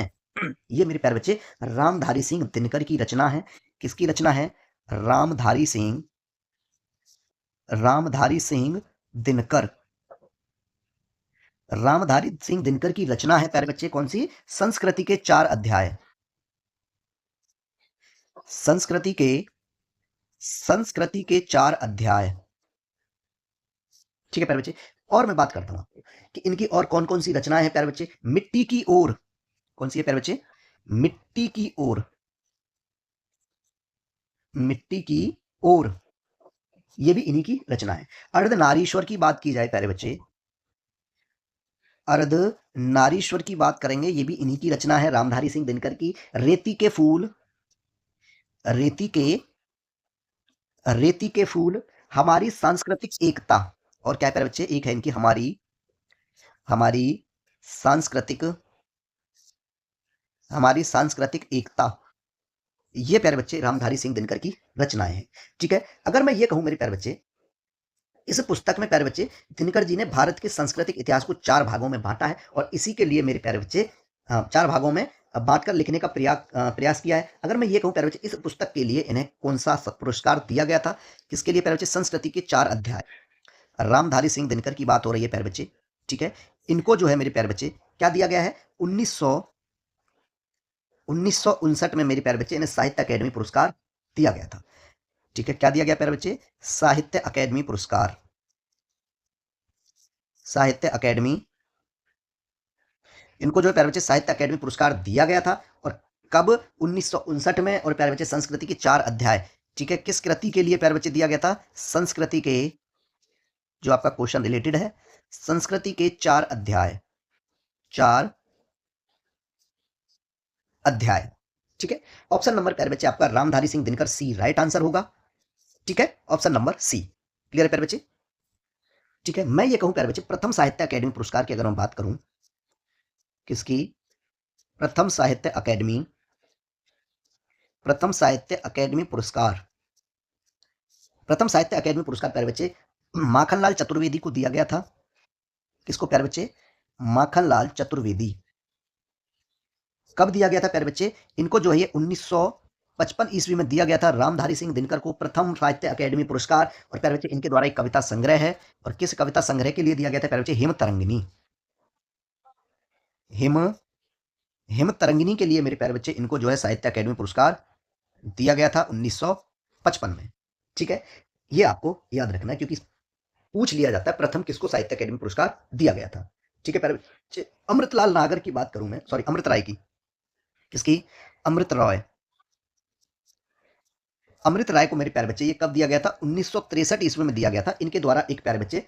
ये मेरे प्यारे बच्चे रामधारी सिंह दिनकर की रचना है। किसकी रचना है, रामधारी सिंह रामधारी सिंह दिनकर। रामधारी सिंह दिनकर की रचना है प्यारे बच्चे कौन सी? संस्कृति के 4 अध्याय। संस्कृति के 4 अध्याय। ठीक है प्यारे बच्चे। और मैं बात करता हूं आपको कि इनकी और कौन कौन सी रचनाएं हैं प्यारे बच्चे। मिट्टी की ओर, कौन सी है प्यारे बच्चे? मिट्टी की ओर। मिट्टी की ओर, ये भी इन्हीं की रचना है। अर्धनारीश्वर की बात की जाए प्यारे बच्चे, अर्धनारीश्वर की बात करेंगे, ये भी इन्हीं की रचना है, रामधारी सिंह दिनकर की। रेती के फूल, रेती के रेती के फूल, हमारी सांस्कृतिक एकता। और क्या है प्यारे बच्चे? एक है इनकी हमारी हमारी सांस्कृतिक हमारी सांस्कृतिक एकता। ये प्यारे बच्चे रामधारी सिंह दिनकर की रचनाएं हैं। ठीक है। अगर मैं ये कहूं मेरे प्यारे बच्चे, इस पुस्तक में प्यारे बच्चे दिनकर जी ने भारत के सांस्कृतिक इतिहास को 4 भागों में बांटा है और इसी के लिए मेरे प्यारे बच्चे 4 भागों में बांटकर लिखने का प्रयास किया है। अगर मैं ये कहूं प्यारे बच्चे, इस पुस्तक के लिए इन्हें कौन सा पुरस्कार दिया गया था? किसके लिए प्यारे बच्चे? संस्कृति के 4 अध्याय। रामधारी सिंह दिनकर की बात हो रही है प्यारे बच्चे। ठीक है। इनको जो है मेरे प्यारे बच्चे क्या दिया गया है? 1959 में मेरे प्यारे बच्चे इन्हें साहित्य अकेडमी पुरस्कार दिया गया था। ठीक है। क्या दिया गया प्यारे बच्चे? साहित्य अकेडमी पुरस्कार। साहित्य अकेडमी, इनको जो है प्यारे बच्चे साहित्य अकेडमी पुरस्कार दिया गया था। और कब? 1959 में। और प्यारे बच्चे संस्कृति के 4 अध्याय, ठीक है, किस कृति के लिए प्यारे बच्चे दिया गया था? संस्कृति के, जो आपका क्वेश्चन रिलेटेड है, संस्कृति के 4 अध्याय, 4 अध्याय। ठीक है। ऑप्शन नंबर प्यारे बच्चे आपका रामधारी सिंह दिनकर, सी राइट आंसर होगा। ठीक है। ऑप्शन नंबर सी। क्लियर है प्यारे बच्चे? ठीक है। मैं ये कहूं प्यारे बच्चे, प्रथम साहित्य अकेडमी पुरस्कार की अगर मैं बात करूं, किसकी? प्रथम साहित्य अकेडमी, प्रथम साहित्य अकेडमी पुरस्कार। प्रथम साहित्य अकेडमी पुरस्कार प्यारे बच्चे माखनलाल चतुर्वेदी को दिया गया था। किसको प्यारे बच्चे? माखनलाल चतुर्वेदी। कब दिया गया था प्यारे बच्चे? इनको जो है 1955 ईस्वी में दिया गया था रामधारी सिंह दिनकर को प्रथम साहित्य अकेडमी पुरस्कार। और प्यारे बच्चे इनके द्वारा एक कविता संग्रह है। और किस कविता संग्रह के लिए दिया गया था प्यारे बच्चे? Him Tarangini. Him him Tarangini के लिए मेरे प्यारे बच्चे इनको जो है साहित्य अकेडमी पुरस्कार दिया गया था 1955 में। ठीक है। ये आपको याद रखना है क्योंकि पूछ लिया जाता है प्रथम किसको साहित्य अकेडमी पुरस्कार दिया गया था। ठीक है प्यारे बच्चे। अमृतलाल नागर की बात करूं मैं, सॉरी अमृत राय की। किसकी? अमृत राय। अमृत राय को मेरे प्यारे बच्चे ये कब दिया गया था? 1963 ईस्वी में दिया गया था। इनके द्वारा एक प्यारे बच्चे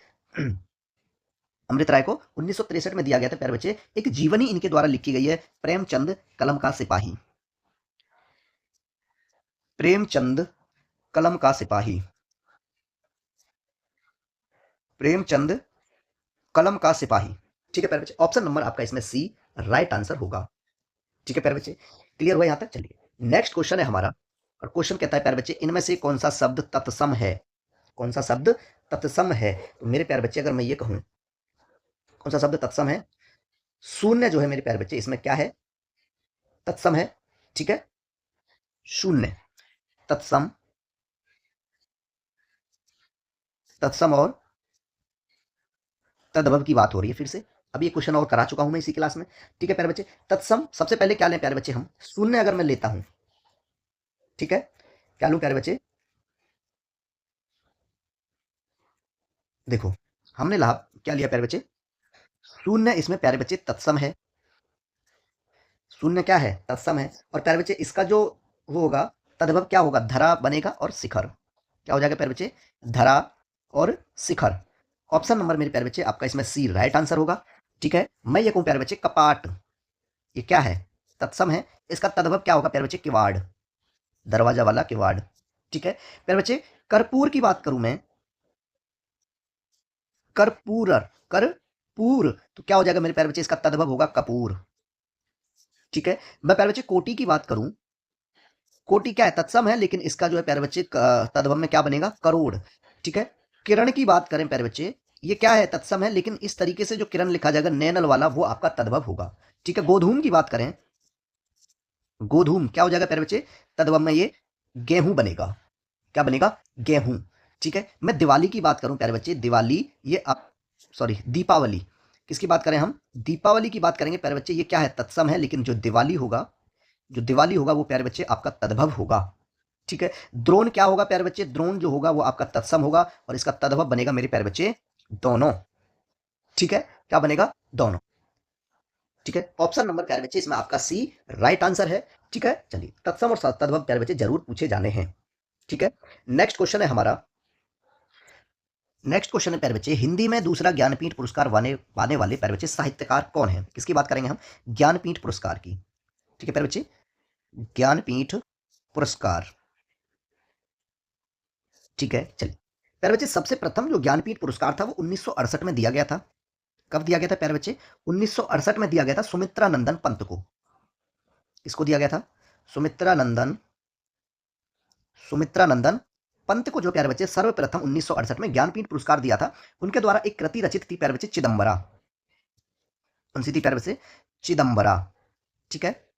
अमृत राय को 1963 में दिया गया था प्यारे बच्चे। एक जीवनी इनके द्वारा लिखी गई है, प्रेमचंद कलम का सिपाही। प्रेमचंद कलम का सिपाही। प्रेमचंद कलम का सिपाही। ठीक है प्यारे बच्चे। ऑप्शन नंबर आपका इसमें सी राइट आंसर होगा। ठीक है प्यारे बच्चे। क्लियर हुआ यहां तक? चलिए नेक्स्ट क्वेश्चन है हमारा। और क्वेश्चन कहता है प्यारे बच्चे, इनमें से कौन सा शब्द तत्सम है? कौन सा शब्द तत्सम है? तो मेरे प्यारे बच्चे अगर मैं ये कहूं कौन सा शब्द तत्सम है, शून्य जो है मेरे प्यारे बच्चे इसमें क्या है? तत्सम है। ठीक है। शून्य, तत्सम, तत्सम और तद्भव की बात हो रही है फिर से। अब ये क्वेश्चन और करा चुका हूं मैं इसी क्लास में। ठीक है प्यारे बच्चे। तत्सम सबसे पहले क्या लें प्यारे बच्चे? हम शून्य अगर मैं लेता हूं, ठीक है, क्या लूं प्यारे बच्चे? देखो हमने लाभ क्या लिया प्यारे बच्चे? शून्य इसमें प्यारे बच्चे तत्सम है। शून्य क्या है? तत्सम है। और प्यारे बच्चे इसका जो वो होगा तद्भव क्या होगा? धरा बनेगा और शिखर। क्या हो जाएगा प्यारे बच्चे? धरा और शिखर। ऑप्शन नंबर मेरे प्यारे बच्चे आपका इसमें सी राइट आंसर होगा। ठीक है। मैं ये कहूं प्यारे बच्चे कपाट, ये क्या है? तत्सम है। इसका तद्भव क्या होगा प्यारे बच्चे? किवाड़, दरवाजा वाला किवाड़। ठीक है प्यारे बच्चे। कर्पूर की बात करूं मैं, कर्पूर, कर्पूर, तो क्या हो जाएगा मेरे प्यारे बच्चे? इसका तद्भव होगा कपूर। ठीक है। मैं प्यारे बच्चे कोटि की बात करूं, कोटि क्या है? तत्सम है, लेकिन इसका जो है प्यारे बच्चे तद्भव में क्या बनेगा? करोड़। ठीक है। किरण की बात करें प्यारे बच्चे, ये क्या है? तत्सम है, लेकिन इस तरीके से जो किरण लिखा जाएगा नैनल वाला, वो आपका तद्भव होगा। ठीक है। गोधूम की बात करें, गोधूम क्या हो जाएगा प्यारे बच्चे? तद्भव में ये गेहूं बनेगा। क्या बनेगा? गेहूं। ठीक है। मैं दिवाली की बात करूं प्यारे बच्चे, दिवाली ये सॉरी दीपावली, किसकी बात करें हम, दीपावली की बात करेंगे प्यारे बच्चे। ये क्या है, तत्सम है, लेकिन जो दिवाली होगा, जो दिवाली होगा वो प्यारे बच्चे आपका तद्भव होगा। ठीक है। द्रोण क्या होगा प्यारे बच्चे, द्रोण जो होगा वो आपका तत्सम होगा और इसका तद्भव बनेगा मेरे प्यारे बच्चे दोनों। ठीक है, क्या बनेगा, दोनों। ठीक है, ऑप्शन नंबर प्यारे बच्चे इसमें आपका सी राइट आंसर है। ठीक है, चलिए तत्सम और तद्भव प्यारे बच्चे जरूर पूछे जाने हैं। ठीक है, नेक्स्ट क्वेश्चन है हमारा, नेक्स्ट क्वेश्चन है प्यारे बच्चे, हिंदी में दूसरा ज्ञानपीठ पुरस्कार पाने वाले प्यारे बच्चे साहित्यकार कौन है, किसकी बात करेंगे हम, ज्ञानपीठ पुरस्कार की। ठीक है प्यारे बच्चे, ज्ञानपीठ पुरस्कार। ठीक है, चलिए प्यारे बच्चे, सबसे प्रथम जो ज्ञानपीठ पुरस्कार था वो 1968 में दिया गया था। कब दिया गया था प्यारे बच्चे, 1968 में दिया गया था सुमित्रा नंदन पंत को। किसको दिया गया था, सुमित्रा नंदन, सुमित्रा नंदन पंत को जो प्यारे बच्चे सर्वप्रथम 1968 में ज्ञानपीठ पुरस्कार दिया था। उनके द्वारा एक कृति रचित थी प्यारे बच्चे चिदंबरा। कौन सी थी प्यारे बच्चे, चिदंबरा। ठीक है,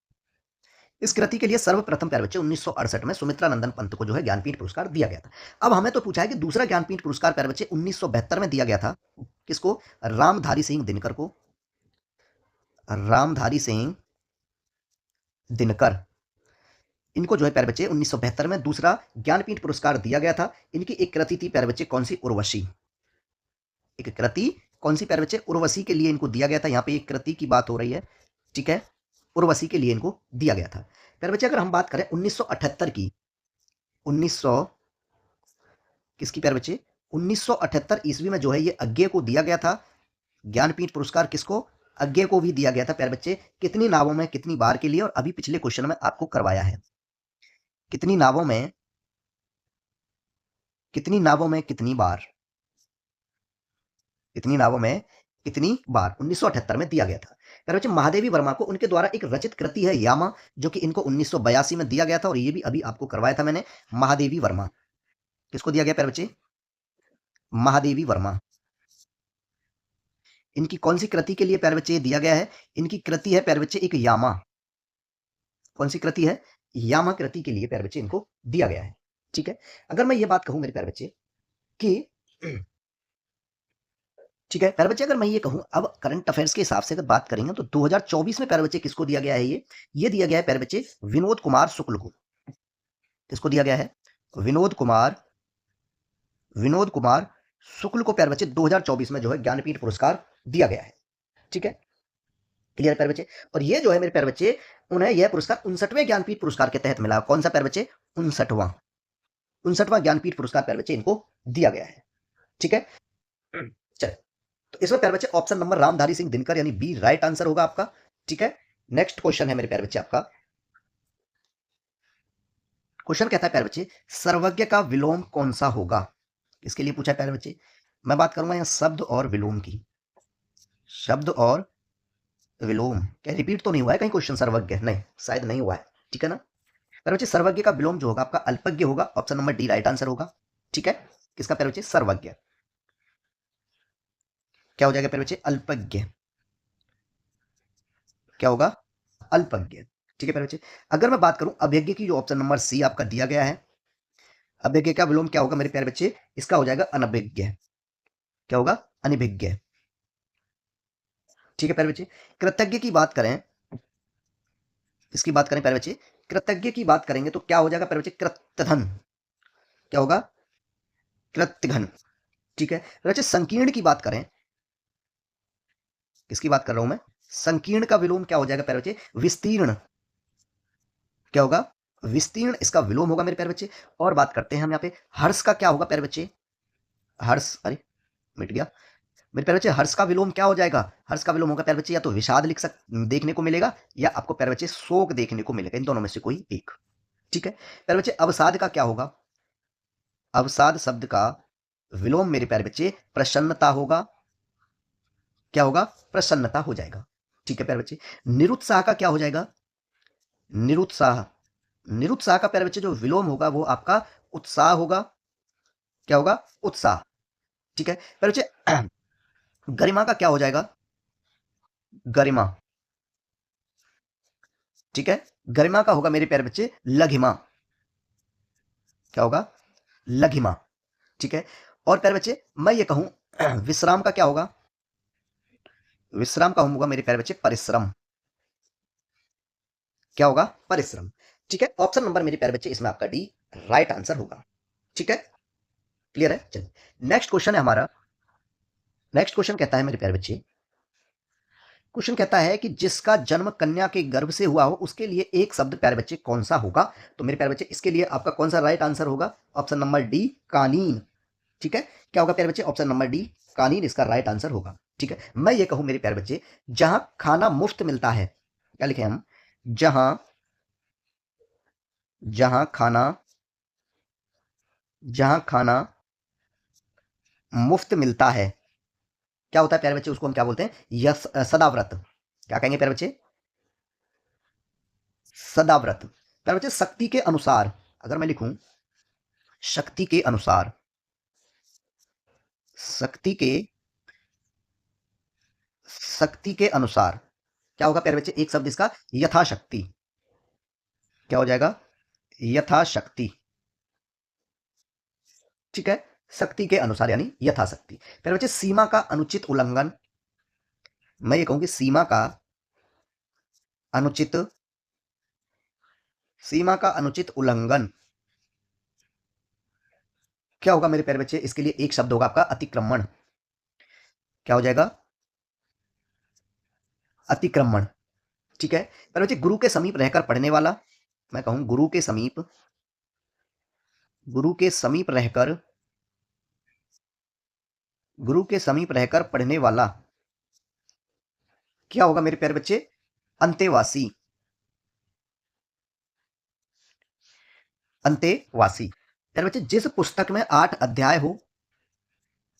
इस कृति के लिए सर्वप्रथम प्यारे बच्चे 1968 में सुमित्रा नंदन पंत को जो है ज्ञानपीठ पुरस्कार दिया गया था। अब हमें तो पूछा है कि दूसरा ज्ञानपीठ पुरस्कार प्यारे बच्चे 1972 में दिया गया था, किसको, रामधारी सिंह दिनकर को, रामधारी सिंह दिनकर, इनको जो है प्यारे बच्चे 1972 में दूसरा ज्ञानपीठ पुरस्कार दिया गया था। इनकी एक कृति थी प्यारे बच्चे कौन सी, उर्वशी। एक कृति कौन सी प्यारे बच्चे, उर्वशी के लिए इनको दिया गया था। यहाँ पे एक कृति की बात हो रही है। ठीक है, उर्वशी के लिए इनको दिया गया था। प्यारे बच्चे अगर हम बात करें 1978 की, 1900 किसकी प्यारे बच्चे, 1978 ईस्वी में जो है ये अज्ञे को दिया गया था ज्ञानपीठ पुरस्कार। किसको, अज्ञे को भी दिया गया था प्यारे बच्चे। कितनी नावों में कितनी बार के लिए, और अभी पिछले क्वेश्चन में आपको करवाया है, कितनी नावों में, कितनी नावों में कितनी बार, कितनी नावों में कितनी बार 1978 में दिया गया था। प्यारे बच्चे महादेवी वर्मा को उनके द्वारा एक रचित कृति है यामा, जो कि इनको 1982 में दिया गया था, और ये भी अभी आपको करवाया था मैंने, महादेवी वर्मा। किसको दिया गया प्यारे बच्चे, महादेवी वर्मा। इनकी कौन सी कृति के लिए प्यारे बच्चे दिया गया है, इनकी कृति है प्यारे बच्चे एक यामा। कौन सी कृति है, यामा कृति के लिए प्यारे बच्चे इनको दिया गया है। ठीक है, अगर मैं ये बात कहूं मेरे प्यारे बच्चे कि ठीक है प्यारे बच्चे, अगर मैं ये कहूं अब करंट अफेयर्स के हिसाब से अगर बात करेंगे तो 2024 में प्यारे बच्चे किसको दिया गया है, ये दिया गया है प्यारे बच्चे विनोद कुमार शुक्ल को। किसको दिया गया है, विनोद कुमार, विनोद कुमार शुक्ल को प्यारे बच्चे 2024 में जो है ज्ञानपीठ पुरस्कार दिया गया है। ठीक है, क्लियर प्यारे बच्चे। और ये जो है मेरे प्यारे बच्चे, उन्हें यह पुरस्कार 59वें ज्ञानपीठ पुरस्कार के तहत मिला। कौन सा प्यारे बच्चे, 59वां ज्ञानपीठ पुरस्कार प्यारे बच्चे इनको दिया गया है। ठीक है, चलिए तो इसमें प्यारे बच्चे ऑप्शन नंबर रामधारी सिंह दिनकर यानी बी राइट आंसर होगा आपका। ठीक है, नेक्स्ट क्वेश्चन है मेरे प्यारे बच्चे आपका, क्वेश्चन कहता है प्यारे बच्चे सर्वज्ञ का विलोम कौन सा होगा। इसके लिए पूछा है प्यारे बच्चे, मैं बात करूंगा यहाँ शब्द और विलोम की। शब्द और विलोम, क्या रिपीट तो नहीं हुआ है कहीं क्वेश्चन सर्वज्ञ, नहीं शायद नहीं हुआ है। ठीक है ना, प्यारे बच्चे सर्वज्ञ का विलोम जो होगा आपका अल्पज्ञ होगा। Option number D right answer होगा। ठीक है, किसका प्यारे बच्चे, सर्वज्ञ। क्या हो जाएगा प्यारे बच्चे, अल्पज्ञ। क्या होगा, अल्पज्ञ। ठीक है प्यारे बच्चे, अगर मैं बात करूं अभिज्ञ की, जो ऑप्शन नंबर सी आपका दिया गया है, अभिज्ञ का विलोम क्या होगा मेरे प्यारे बच्चे, इसका हो जाएगा अनभिज्ञ। क्या होगा, अनभिज्ञ। ठीक है प्यारे बच्चे, कृतज्ञ की बात करें, इसकी बात करें प्यारे बच्चे, कृतज्ञ की बात करेंगे तो क्या हो जाएगा प्यारे बच्चे, कृतधन। क्या होगा, कृतघन। ठीक है प्यारे बच्चे, संकीर्ण की बात करें, किसकी बात कर रहा हूं मैं, संकीर्ण का विलोम क्या हो जाएगा प्यारे बच्चे, विस्तीर्ण। क्या होगा, विस्तीर्ण इसका विलोम होगा मेरे प्यारे बच्चे। और बात करते हैं हम यहाँ पे हर्ष का, क्या होगा प्यारे बच्चे, हर्ष, अरे मिट गया मेरे प्यारे बच्चे, हर्ष का विलोम क्या हो जाएगा, हर्ष का विलोम होगा प्यारे बच्चे या तो विषाद देखने को मिलेगा, या आपको प्यारे बच्चे शोक देखने को मिलेगा, इन दोनों में से कोई एक। ठीक है प्यारे बच्चे, अवसाद का क्या होगा, अवसाद शब्द का विलोम मेरे प्यारे बच्चे प्रसन्नता होगा। क्या होगा, प्रसन्नता हो जाएगा। ठीक है प्यारे बच्चे, निरुत्साह का क्या हो जाएगा, निरुत्साह, निरुत्साह का प्यारे बच्चे जो विलोम होगा वो आपका उत्साह होगा। क्या होगा, उत्साह। ठीक है प्यारे बच्चे, गरिमा का क्या हो जाएगा, गरिमा। ठीक है, गरिमा का होगा मेरे प्यारे बच्चे लघिमा। क्या होगा, लघिमा। ठीक है। और प्यारे बच्चे मैं ये कहूं विश्राम का क्या होगा, विश्राम का होगा मेरे प्यारे बच्चे परिश्रम। क्या होगा, परिश्रम। ठीक है, ऑप्शन नंबर मेरे प्यारे बच्चे इसमें आपका डी राइट आंसर होगा। ठीक है, क्लियर है। चलिए नेक्स्ट क्वेश्चन है हमारा। नेक्स्ट क्वेश्चन कहता है मेरे प्यारे बच्चे, क्वेश्चन कहता है कि जिसका जन्म कन्या के गर्भ से हुआ हो उसके लिए एक शब्द प्यारे बच्चे कौन सा होगा। तो मेरे प्यारे बच्चे इसके लिए आपका कौन सा राइट आंसर होगा, ऑप्शन नंबर डी कालीन। ठीक है, क्या होगा प्यारे बच्चे, ऑप्शन नंबर डी कालीन इसका राइट आंसर होगा। ठीक है, मैं ये कहूं मेरे प्यारे बच्चे जहां खाना मुफ्त मिलता है, क्या लिखे हम, जहां जहां खाना जहां खाना मुफ्त मिलता है, क्या होता है प्यारे बच्चे, उसको हम क्या बोलते हैं, यस सदाव्रत। क्या कहेंगे प्यारे बच्चे, सदाव्रत। प्यारे बच्चे शक्ति के अनुसार, अगर मैं लिखूं शक्ति के अनुसार, शक्ति के शक्ति के अनुसार क्या होगा प्यारे बच्चे, एक शब्द इसका यथाशक्ति। क्या हो जाएगा, यथाशक्ति। ठीक है, शक्ति के अनुसार यानी यथाशक्ति। प्यारे बच्चे सीमा का अनुचित उल्लंघन, मैं ये कहूंगी अनुचित सीमा का अनुचित उल्लंघन क्या होगा मेरे प्यारे बच्चे, इसके लिए एक शब्द होगा आपका अतिक्रमण। क्या हो जाएगा, अतिक्रमण। ठीक है, प्यारे बच्चे गुरु के समीप रहकर पढ़ने वाला, मैं कहूं गुरु के समीप रहकर पढ़ने वाला क्या होगा मेरे प्यारे बच्चे, अंतेवासी। अंतेवासी। प्यारे बच्चे जिस पुस्तक में 8 अध्याय हो,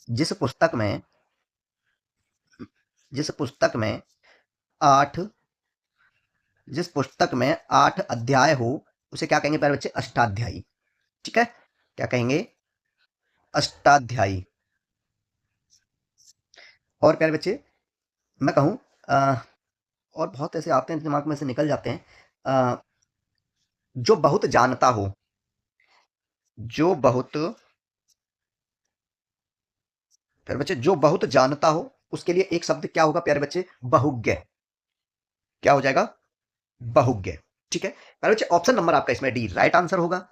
जिस पुस्तक में 8 जिस पुस्तक में 8 अध्याय हो उसे क्या कहेंगे प्यारे बच्चे, अष्टाध्यायी। ठीक है, क्या कहेंगे, अष्टाध्यायी। और प्यारे बच्चे मैं कहूं और बहुत ऐसे आते हैं दिमाग में से निकल जाते हैं, जो बहुत जानता हो, जो बहुत प्यारे बच्चे जो बहुत जानता हो उसके लिए एक शब्द क्या होगा प्यारे बच्चे, बहुज्ञ। क्या हो जाएगा, बहुज्ञ। ठीक है प्यारे बच्चे ऑप्शन नंबर आपका इसमें डी राइट आंसर होगा।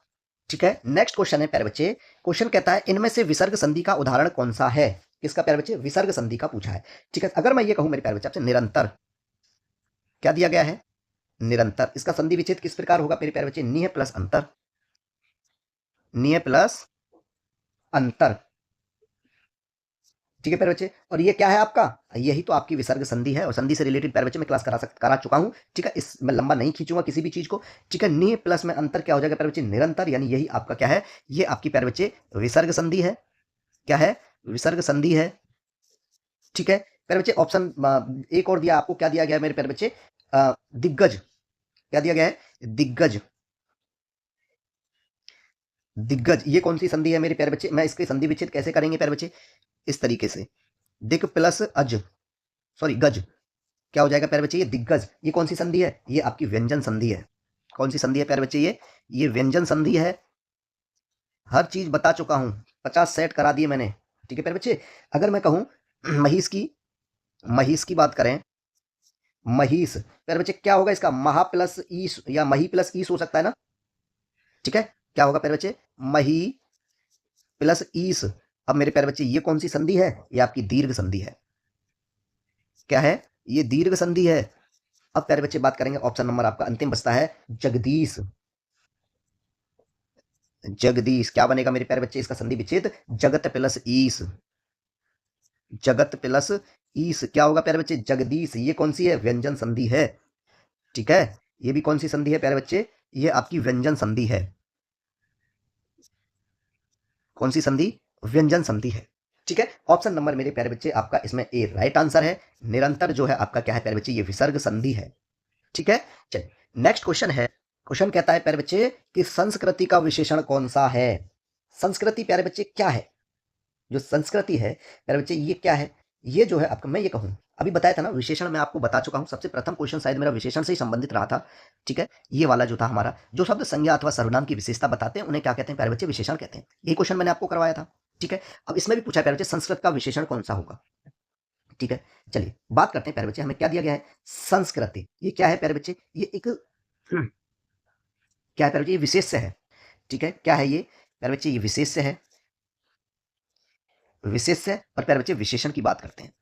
ठीक है, नेक्स्ट क्वेश्चन है प्यारे बच्चे, क्वेश्चन कहता है इनमें से विसर्ग संधि का उदाहरण कौन सा है। किसका प्यारे बच्चे, विसर्ग संधि का पूछा है। ठीक है, अगर मैं ये कहूं मेरे प्यारे बच्चे आपसे निरंतर, क्या दिया गया है, निरंतर, इसका संधि विच्छेद किस प्रकार होगा मेरे प्यारे बच्चे, निह प्लस अंतर, निह प्लस अंतर। ठीक है प्यारे बच्चे, और ये क्या है आपका, यही तो आपकी विसर्ग संधि है, और संधि से रिलेटेड प्यारे बच्चे मैं क्लास करा चुका हूं। ठीक है, इस मैं लंबा नहीं खींचूंगा किसी भी चीज को। ठीक है, निह प्लस में अंतर क्या हो जाएगा प्यारे बच्चे, निरंतर, यानी यही आपका क्या है, ये आपकी प्यारे बच्चे विसर्ग संधि है। क्या है, विसर्ग संधि है। ठीक है प्यारे बच्चे ऑप्शन एक और दिया आपको, क्या दिया गया है मेरे प्यारे बच्चे, दिग्गज। क्या दिया गया है, दिग्गज। दिग्गज ये कौन सी संधि है मेरे प्यारे बच्चे, मैं इसके संधि विच्छेद कैसे करेंगे प्यारे बच्चे, इस तरीके से, दिग प्लस अज, सॉरी गज। क्या हो जाएगा प्यारे बच्चे, ये दिग्गज, ये कौन सी संधि है, ये आपकी व्यंजन संधि है। कौन सी संधि है प्यारे बच्चे, ये व्यंजन संधि है। हर चीज बता चुका हूं, 50 सेट करा दिए मैंने। ठीक है प्यारे बच्चे, अगर मैं कहूं महिष की बात करें, महिष प्यारे बच्चे क्या होगा इसका, महा प्लस ईस या मही प्लस ईस हो सकता है ना। ठीक है, क्या होगा प्यारे बच्चे, मही प्लस ईस। अब मेरे प्यारे बच्चे ये कौन सी संधि है, ये आपकी दीर्घ संधि है। क्या है, ये दीर्घ संधि है। अब प्यारे बच्चे बात करेंगे, ऑप्शन नंबर आपका अंतिम बचता है जगदीश। जगदीश क्या बनेगा मेरे प्यारे बच्चे, इसका संधि विच्छेद जगत प्लस ईस, जगत प्लस ईस। क्या होगा प्यारे बच्चे, जगदीश, ये कौन सी है, व्यंजन संधि है। ठीक है, ये भी कौन सी संधि है प्यारे बच्चे, ये आपकी व्यंजन संधि है। कौन सी संधि, व्यंजन संधि है। ठीक है, ऑप्शन नंबर मेरे प्यारे बच्चे आपका इसमें ए राइट आंसर है। निरंतर जो है आपका क्या है प्यारे बच्चे, ये विसर्ग संधि है। ठीक है, चलिए नेक्स्ट क्वेश्चन है। क्वेश्चन कहता है प्यारे बच्चे कि संस्कृति का विशेषण कौन सा है। संस्कृति प्यारे बच्चे क्या है, जो संस्कृति है प्यारे बच्चे ये क्या है, ये जो है आपका, मैं ये कहूं अभी बताया था ना, विशेषण मैं आपको बता चुका हूं। सबसे प्रथम क्वेश्चन शायद मेरा विशेषण से ही संबंधित रहा था। ठीक है, ये वाला जो था हमारा, जो शब्द संज्ञा अथवा सर्वनाम की विशेषता बताते हैं उन्हें क्या कहते हैं प्यारे बच्चे, विशेषण कहते हैं। यही क्वेश्चन मैंने आपको करवाया था। ठीक है। अब इसमें भी पूछा है प्यारे बच्चे संस्कृत का विशेषण कौन सा होगा। ठीक है, चलिए बात करते हैं प्यारे बच्चे, हमें क्या दिया गया है, संस्कृति। ये क्या है प्यारे बच्चे, ये एक क्या है प्यारे बच्चे, ये विशेष्य है। ठीक है, क्या है ये प्यारे बच्चे, ये विशेष्य है, विशेष्य। और प्यारे बच्चे विशेषण की बात करते हैं,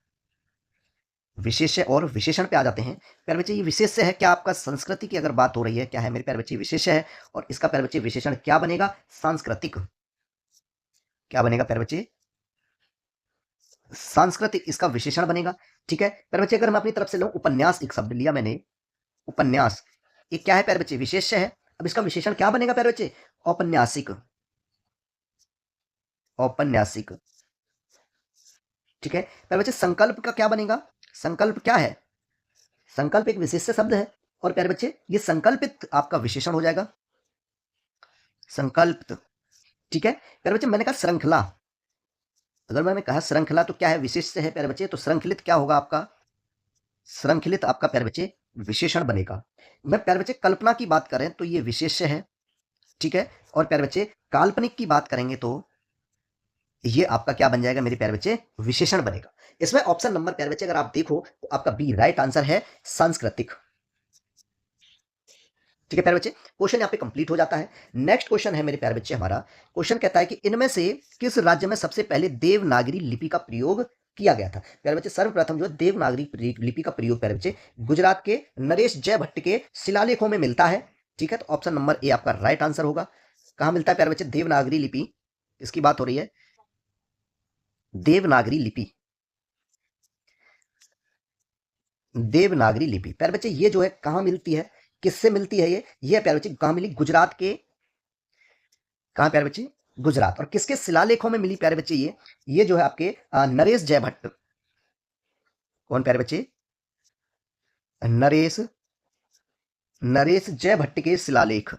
विशेष्य और विशेषण पे आ जाते हैं। प्यारे बच्चे ये विशेष्य है, क्या आपका संस्कृति की अगर बात हो रही है, क्या है मेरे प्यारे बच्चे, विशेष्य है। और इसका प्यारे बच्चे विशेषण क्या बनेगा, सांस्कृतिक। क्या बनेगा प्यारे बच्चे, सांस्कृतिक इसका विशेषण बनेगा। ठीक है प्यारे बच्चे, अगर मैं अपनी तरफ से लूं, उपन्यास एक शब्द लिया मैंने, उपन्यास, ये क्या है प्यारे बच्चे, विशेष्य है। अब इसका विशेषण क्या बनेगा प्यारे बच्चे, औपन्यासिक, औपन्यासिक। ठीक है प्यारे बच्चे, संकल्प का क्या बनेगा, संकल्प क्या है, संकल्प एक विशेष्य शब्द है। और प्यारे बच्चे ये संकल्पित आपका विशेषण हो जाएगा, संकल्पित। ठीक है प्यारे बच्चे, मैंने कहा श्रृंखला, अगर मैंने कहा श्रृंखला तो क्या है, विशेष्य है प्यारे बच्चे, तो श्रृंखलित क्या होगा आपका, श्रृंखलित आपका प्यारे बच्चे विशेषण बनेगा। मैं प्यारे बच्चे कल्पना की बात करें तो ये विशेष्य है। ठीक है, और प्यारे बच्चे काल्पनिक की बात करेंगे तो ये आपका क्या बन जाएगा मेरे प्यारे बच्चे, विशेषण बनेगा। इसमें ऑप्शन नंबर प्यारे बच्चे अगर आप देखो तो आपका बी राइट आंसर है, सांस्कृतिक। ठीक है प्यारे बच्चे, क्वेश्चन यहाँ पे कंप्लीट हो जाता है। नेक्स्ट क्वेश्चन है मेरे प्यारे बच्चे, हमारा क्वेश्चन कहता है कि इनमें से किस राज्य में सबसे पहले देवनागरी लिपि का प्रयोग किया गया था। प्यारे बच्चे सर्वप्रथम जो देवनागरी लिपि का प्रयोग प्यारे बच्चे गुजरात के नरेश जय भट्ट के शिलालेखों में मिलता है। ठीक है, तो ऑप्शन नंबर ए आपका राइट आंसर होगा। कहां मिलता है प्यारे बच्चे देवनागरी लिपि, इसकी बात हो रही है, देवनागरी लिपि, देवनागरी लिपि प्यारे बच्चे ये जो है कहां मिलती है, किससे मिलती है ये प्यारे बच्चे कहां मिली, गुजरात के, कहां प्यारे बच्चे, गुजरात। और किसके शिलालेखों में मिली प्यारे बच्चे, ये जो है आपके नरेश जय भट्ट, कौन प्यारे बच्चे, नरेश, नरेश जय भट्ट के शिलालेख।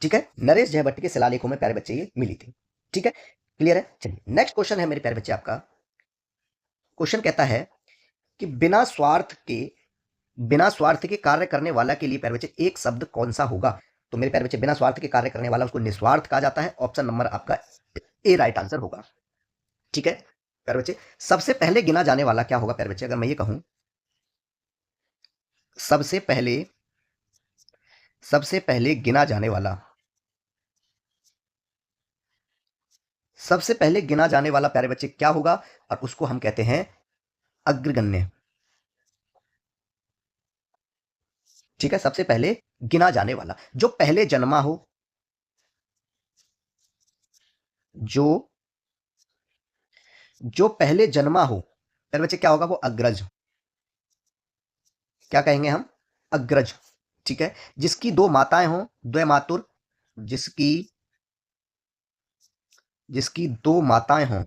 ठीक है, नरेश जय भट्ट के शिलालेखों में प्यारे बच्चे ये मिली थी। ठीक है, क्लियर है। चलिए नेक्स्ट क्वेश्चन है मेरे प्यारे बच्चे, आपका क्वेश्चन कहता है कि बिना स्वार्थ के कार्य करने वाला के लिए प्यारे बच्चे एक शब्द कौन सा होगा। तो मेरे प्यारे बच्चे बिना स्वार्थ के कार्य करने वाला उसको निस्वार्थ कहा जाता है। ऑप्शन नंबर आपका ए राइट आंसर होगा। ठीक है प्यारे बच्चे, सबसे पहले गिना जाने वाला क्या होगा प्यारे बच्चे, अगर मैं ये कहूं सबसे पहले, सबसे पहले गिना जाने वाला, सबसे पहले गिना जाने वाला प्यारे बच्चे क्या होगा, और उसको हम कहते हैं अग्रगण्य। ठीक है, सबसे पहले गिना जाने वाला, जो पहले जन्मा हो, जो जो पहले जन्मा हो प्यारे बच्चे क्या होगा, वो अग्रज, क्या कहेंगे हम, अग्रज। ठीक है, जिसकी दो माताएं हों, द्वैमातुर, जिसकी जिसकी दो माताएं हों,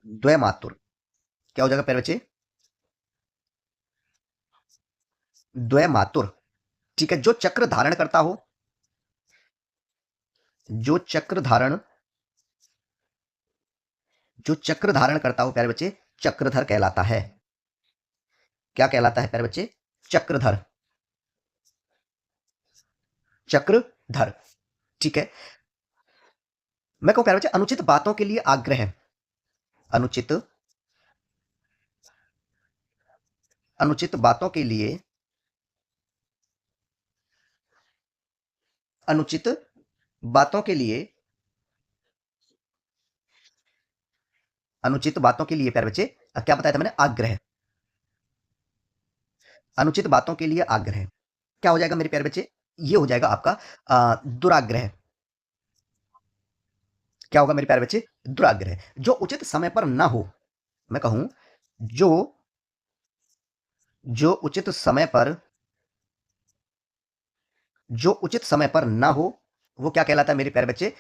द्वैमातुर, क्या हो जाएगा प्यारे बच्चे, द्वैमातुर। ठीक है, जो चक्र धारण करता हो, जो चक्र धारण, जो चक्र धारण करता हो प्यारे बच्चे चक्रधर कहलाता है। क्या कहलाता है प्यारे बच्चे, चक्रधर, चक्रधर। ठीक है, मैं कहूं प्यारे बच्चे अनुचित बातों के लिए आग्रह, अनुचित, अनुचित बातों के लिए, अनुचित बातों के लिए, अनुचित बातों के लिए प्यारे बच्चे क्या बताया था मैंने, आग्रह, अनुचित बातों के लिए आग्रह। क्या हो जाएगा मेरे प्यारे बच्चे, ये हो जाएगा आपका दुराग्रह। क्या होगा मेरे प्यारे बच्चे, दुराग्रह। जो उचित समय पर ना हो, मैं कहूं जो जो उचित समय पर, जो उचित समय पर ना हो, वो क्या कहलाता है मेरे प्यारे बच्चे,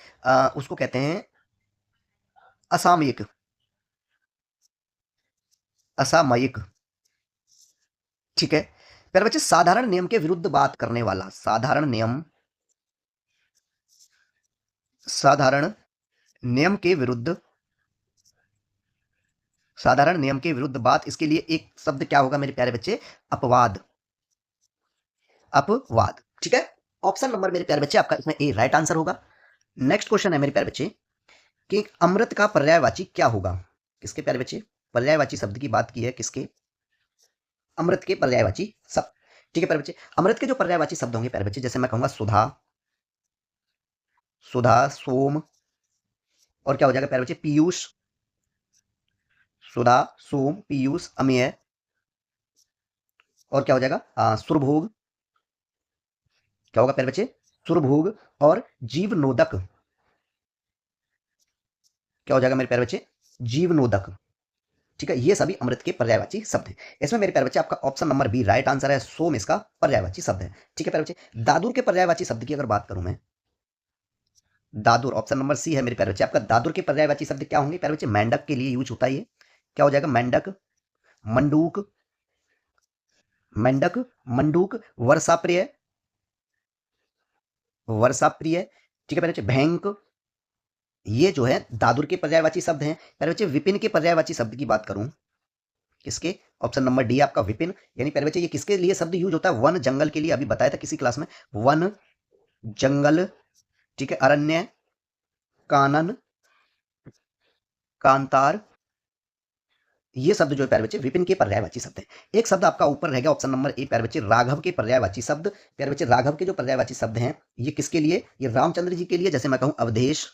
उसको कहते हैं असामयिक, असामयिक। ठीक है प्यारे बच्चे, साधारण नियम के विरुद्ध बात करने वाला, साधारण नियम, साधारण नियम के विरुद्ध, साधारण नियम के विरुद्ध बात, इसके लिए एक शब्द क्या होगा मेरे प्यारे बच्चे, अपवाद। अपवाद। ठीक है, ऑप्शन नंबर मेरे प्यारे बच्चे आपका इसमें ए राइट आंसर होगा। नेक्स्ट क्वेश्चन है मेरे प्यारे बच्चे कि अमृत का पर्यायवाची क्या होगा। किसके प्यारे बच्चे, पर्यायवाची शब्द की बात की है, किसके, अमृत के पर्यायवाची शब्द। ठीक है प्यारे बच्चे, अमृत के जो पर्यायवाची शब्द होंगे प्यारे बच्चे, जैसे मैं कहूंगा सुधा, सुधा, सोम, और क्या हो जाएगा प्यारे बच्चे, पीयूष, सुधा, सोम, पीयूष, अमेय, और क्या हो जाएगा सुरभोग, क्या होगा प्यारे बच्चे, सुरभोग, और जीवनोदक, क्या हो जाएगा मेरे प्यारे बच्चे, जीवनोदक। ठीक है, ये सभी अमृत के पर्यायवाची शब्द हैं। इसमें मेरे प्यारे बच्चे आपका option number B right answer है, सोम इसका पर्यायवाची शब्द है। ठीक है प्यारे बच्चे, दादुर के पर्यायवाची शब्द की अगर बात करूं मैं, दादुर, ऑप्शन नंबर सी है मेरे प्यारे बच्चे आपका, दादुर के पर्यायवाची शब्द क्या होंगे प्यारे बच्चे, मेंढक के लिए यूज होता है ये, क्या हो जाएगा, मेंढक, मंडूक, मेंढक, मंडूक, वर्षा प्रिय, वर्षा प्रिय। ठीक है प्यारे बच्चे, भैंक, ये जो है दादुर के पर्यायवाची शब्द हैं। प्यारे बच्चे विपिन के पर्यायवाची शब्द की बात करूं, किसके, ऑप्शन नंबर डी आपका विपिन, यानी प्यारे बच्चे ये किसके लिए शब्द यूज होता है, वन जंगल के लिए, अभी बताया था किसी क्लास में, वन, जंगल, ठीक है, अरण्य, कानन, कांतार, ये शब्द जो है प्यारे बच्चे विपिन के पर्यायवाची शब्द है। एक शब्द आपका ऊपर रह गया ऑप्शन नंबर ए प्यारे बच्चे, राघव के पर्यायवाची शब्द। प्यारे बच्चे राघव के जो पर्यायवाची शब्द हैं ये किसके लिए, ये रामचंद्र जी के लिए, जैसे मैं कहूं अवधेश,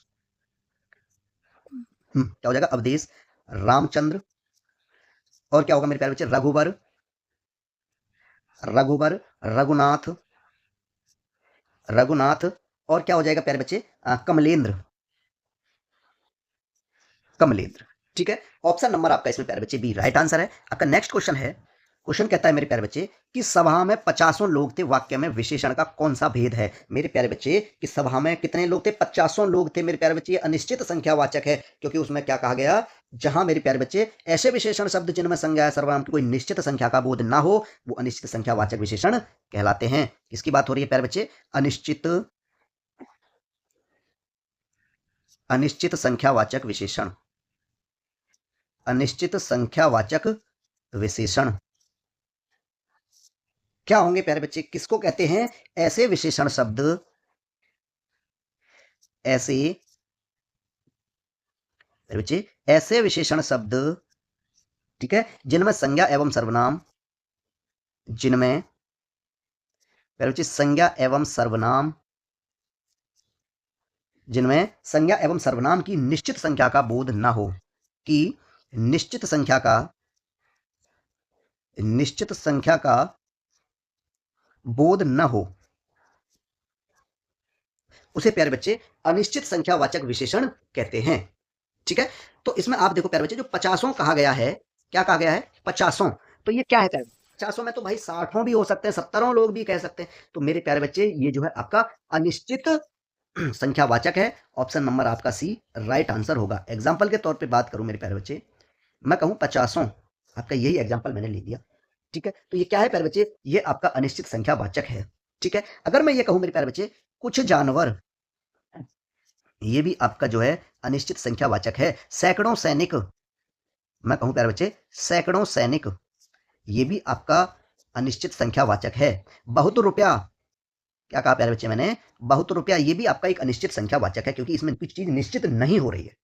क्या हो जाएगा, अवधेश, रामचंद्र, और क्या होगा मेरे प्यारे बच्चे, रघुवर, रघुवर, रघुनाथ, रघुनाथ, और क्या हो जाएगा प्यारे बच्चे, कमलेंद्र, कमलेंद्र। ठीक है, ऑप्शन नंबर आपका इसमें प्यारे बच्चे बी राइट आंसर है। आपका नेक्स्ट क्वेश्चन है, क्वेश्चन कहता है मेरे प्यारे बच्चे कि सभा में 50 लोग थे, वाक्य में विशेषण का कौन सा भेद है। मेरे प्यारे बच्चे कि सभा में कितने लोग थे, 50 लोग थे मेरे प्यारे बच्चे, अनिश्चित संख्यावाचक है, क्योंकि उसमें क्या कहा गया, जहां मेरे प्यारे बच्चे ऐसे विशेषण शब्द जिनमें संज्ञा सर्वनाम की कोई निश्चित संख्या का बोध ना हो, वो अनिश्चित संख्यावाचक विशेषण कहलाते हैं। किसकी बात हो रही है प्यारे बच्चे, अनिश्चित, अनिश्चित संख्यावाचक विशेषण, अनिश्चित संख्यावाचक विशेषण क्या होंगे प्यारे बच्चे, किसको कहते हैं, ऐसे विशेषण शब्द, ऐसे प्यारे बच्चे, ऐसे विशेषण शब्द, ठीक है, जिनमें संज्ञा एवं सर्वनाम, जिनमें प्यारे बच्चे संज्ञा एवं सर्वनाम, जिनमें संज्ञा एवं सर्वनाम की निश्चित संख्या का बोध न हो, कि निश्चित संख्या का, निश्चित संख्या का बोध न हो, उसे प्यारे बच्चे अनिश्चित संख्यावाचक विशेषण कहते हैं। ठीक है, तो इसमें आप देखो प्यारे बच्चे जो 50 कहा गया है, क्या कहा गया है, 50, तो ये क्या है प्यारे, 50 में तो भाई 60 भी हो सकते हैं, 70 लोग भी कह सकते हैं, तो मेरे प्यारे बच्चे ये जो है आपका अनिश्चित संख्यावाचक है। ऑप्शन नंबर आपका सी राइट आंसर होगा। एग्जाम्पल के तौर पे बात करूं मेरे प्यारे बच्चे, मैं कहूं 50, आपका यही एग्जाम्पल मैंने ले लिया। ठीक है, तो ये क्या है प्यारे बच्चे, ये आपका अनिश्चित संख्यावाचक है। ठीक है, अगर मैं ये कहूं मेरे प्यारे बच्चे कुछ जानवर, ये भी आपका जो है अनिश्चित संख्यावाचक है। सैकड़ों सैनिक, मैं कहूं प्यारे बच्चे सैकड़ों सैनिक, ये भी आपका अनिश्चित संख्यावाचक है। बहुत रुपया, क्या कहा प्यारे बच्चे मैंने, बहुत रुपया, ये भी आपका एक अनिश्चित संख्यावाचक है, क्योंकि इसमें कुछ चीज निश्चित नहीं हो रही है।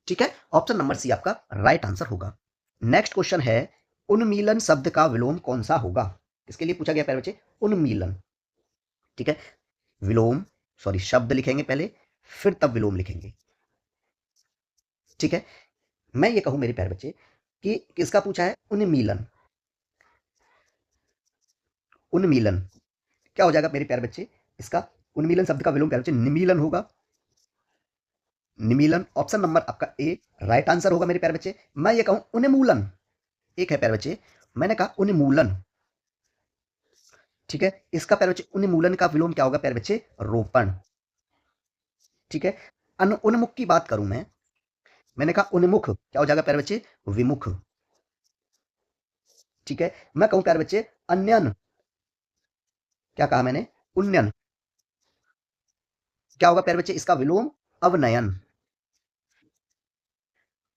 ठीक है, ऑप्शन नंबर सी आपका राइट आंसर होगा। नेक्स्ट क्वेश्चन है, उन्मीलन शब्द का विलोम कौन सा होगा। इसके लिए पूछा गया प्यारे बच्चे, उन्मीलन। ठीक है, विलोम, सॉरी शब्द लिखेंगे पहले, फिर तब विलोम लिखेंगे। ठीक है, मैं ये कहूं मेरे प्यारे बच्चे कि किसका पूछा है, उन्मीलन, उन्मीलन क्या हो जाएगा मेरे प्यारे बच्चे, इसका उन्मीलन शब्द का विलोम प्यारे बच्चे निमीलन होगा। निमीलन, ऑप्शन नंबर आपका ए राइट आंसर होगा मेरे प्यारे बच्चे। मैं ये कहूं उन्मूलन, एक है प्यारे बच्चे, मैंने कहा उन्मूलन। ठीक है, इसका प्यारे बच्चे उन्मूलन का विलोम क्या होगा प्यारे बच्चे, रोपण। ठीक है, उन्मुख की बात करूं मैंने कहा उन्मुख, क्या हो जाएगा प्यारे बच्चे, विमुख। ठीक है, मैं कहूं प्यारे बच्चे अन्यन, क्या कहा मैंने, उन्नयन, क्या होगा प्यारे बच्चे इसका विलोम, अवनयन,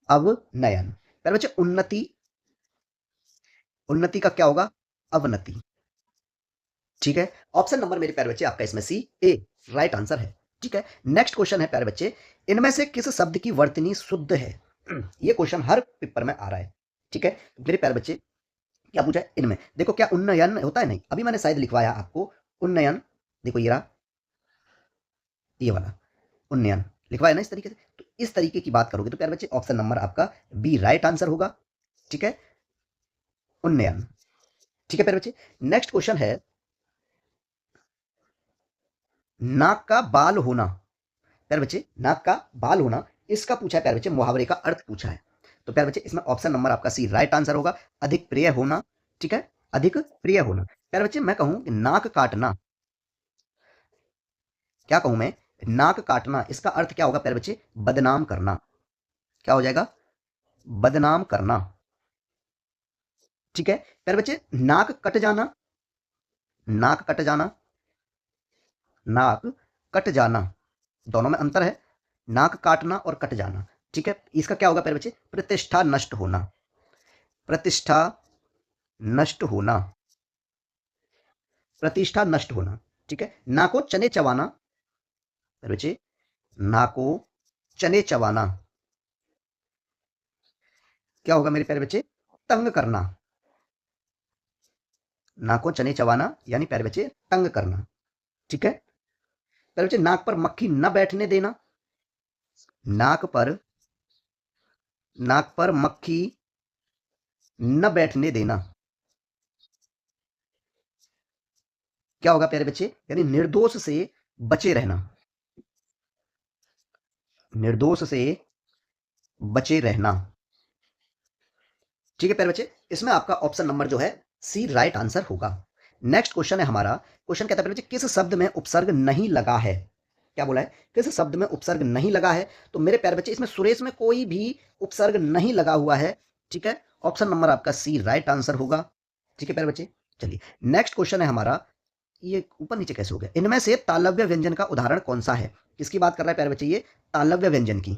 अवनयन। प्यारे बच्चे उन्नति, उन्नति का क्या होगा, अवनति। ठीक है, ऑप्शन नंबर मेरे प्यारे बच्चे आपका इसमें सी ए राइट आंसर है। ठीक है, नेक्स्ट क्वेश्चन है प्यारे बच्चे, इनमें से किस शब्द की वर्तनी शुद्ध है? ये क्वेश्चन हर पेपर में आ रहा है। ठीक है, मेरे प्यारे बच्चे क्या पूछा है इनमें, देखो क्या उन्नयन होता है? नहीं, अभी मैंने शायद लिखवाया आपको उन्नयन, देखो ये रहा, ये वाला उन्नयन लिखवाया ना इस तरीके से। तो इस तरीके की बात करोगे तो प्यारे बच्चे ऑप्शन नंबर आपका बी राइट आंसर होगा। ठीक है, उन्नयन। ठीक है प्यारे बच्चे, नेक्स्ट क्वेश्चन है, नाक का बाल होना। प्यारे बच्चे नाक का बाल होना, इसका पूछा है प्यारे बच्चे, मुहावरे का अर्थ पूछा है। तो प्यारे बच्चे इसमें ऑप्शन नंबर आपका सी राइट आंसर होगा, अधिक प्रिय होना। ठीक है, अधिक प्रिय होना। प्यारे बच्चे मैं कहूं कि नाक काटना, क्या कहूं मैं, नाक काटना, इसका अर्थ क्या होगा प्यारे बच्चे? बदनाम करना। क्या हो जाएगा? बदनाम करना। ठीक है प्यारे बच्चे, नाक कट जाना, नाक कट जाना, नाक कट जाना, दोनों में अंतर है, नाक काटना और कट जाना। ठीक है, इसका क्या होगा प्यारे बच्चे? प्रतिष्ठा नष्ट होना, प्रतिष्ठा नष्ट होना, प्रतिष्ठा नष्ट होना। ठीक है, ना को चने चबाना, प्यारे बच्चे ना को चने चबाना, क्या होगा मेरे प्यारे बच्चे? तंग करना। ना को चने चबाना यानी प्यारे बच्चे तंग करना। ठीक है प्यारे बच्चे, नाक पर मक्खी न बैठने देना, नाक पर, नाक पर मक्खी न बैठने देना, क्या होगा प्यारे बच्चे? यानी निर्दोष से बचे रहना, निर्दोष से बचे रहना। ठीक है प्यारे बच्चे, इसमें आपका ऑप्शन नंबर जो है सी राइट आंसर होगा। नेक्स्ट क्वेश्चन है हमारा, क्वेश्चन कहता है प्यारे बच्चे, किस शब्द में उपसर्ग नहीं लगा है? क्या बोला है? किस शब्द में उपसर्ग नहीं लगा है? तो मेरे प्यारे बच्चे इसमें सुरेश में कोई भी उपसर्ग नहीं लगा हुआ है। ठीक है, ऑप्शन नंबर आपका सी राइट आंसर होगा। ठीक है प्यारे बच्चे, चलिए नेक्स्ट क्वेश्चन है हमारा, ये ऊपर नीचे कैसे हो गया? इनमें से तालव्य व्यंजन का उदाहरण कौन सा है? किसकी बात कर रहा है प्यारे बच्चे? ये तालव्य व्यंजन की,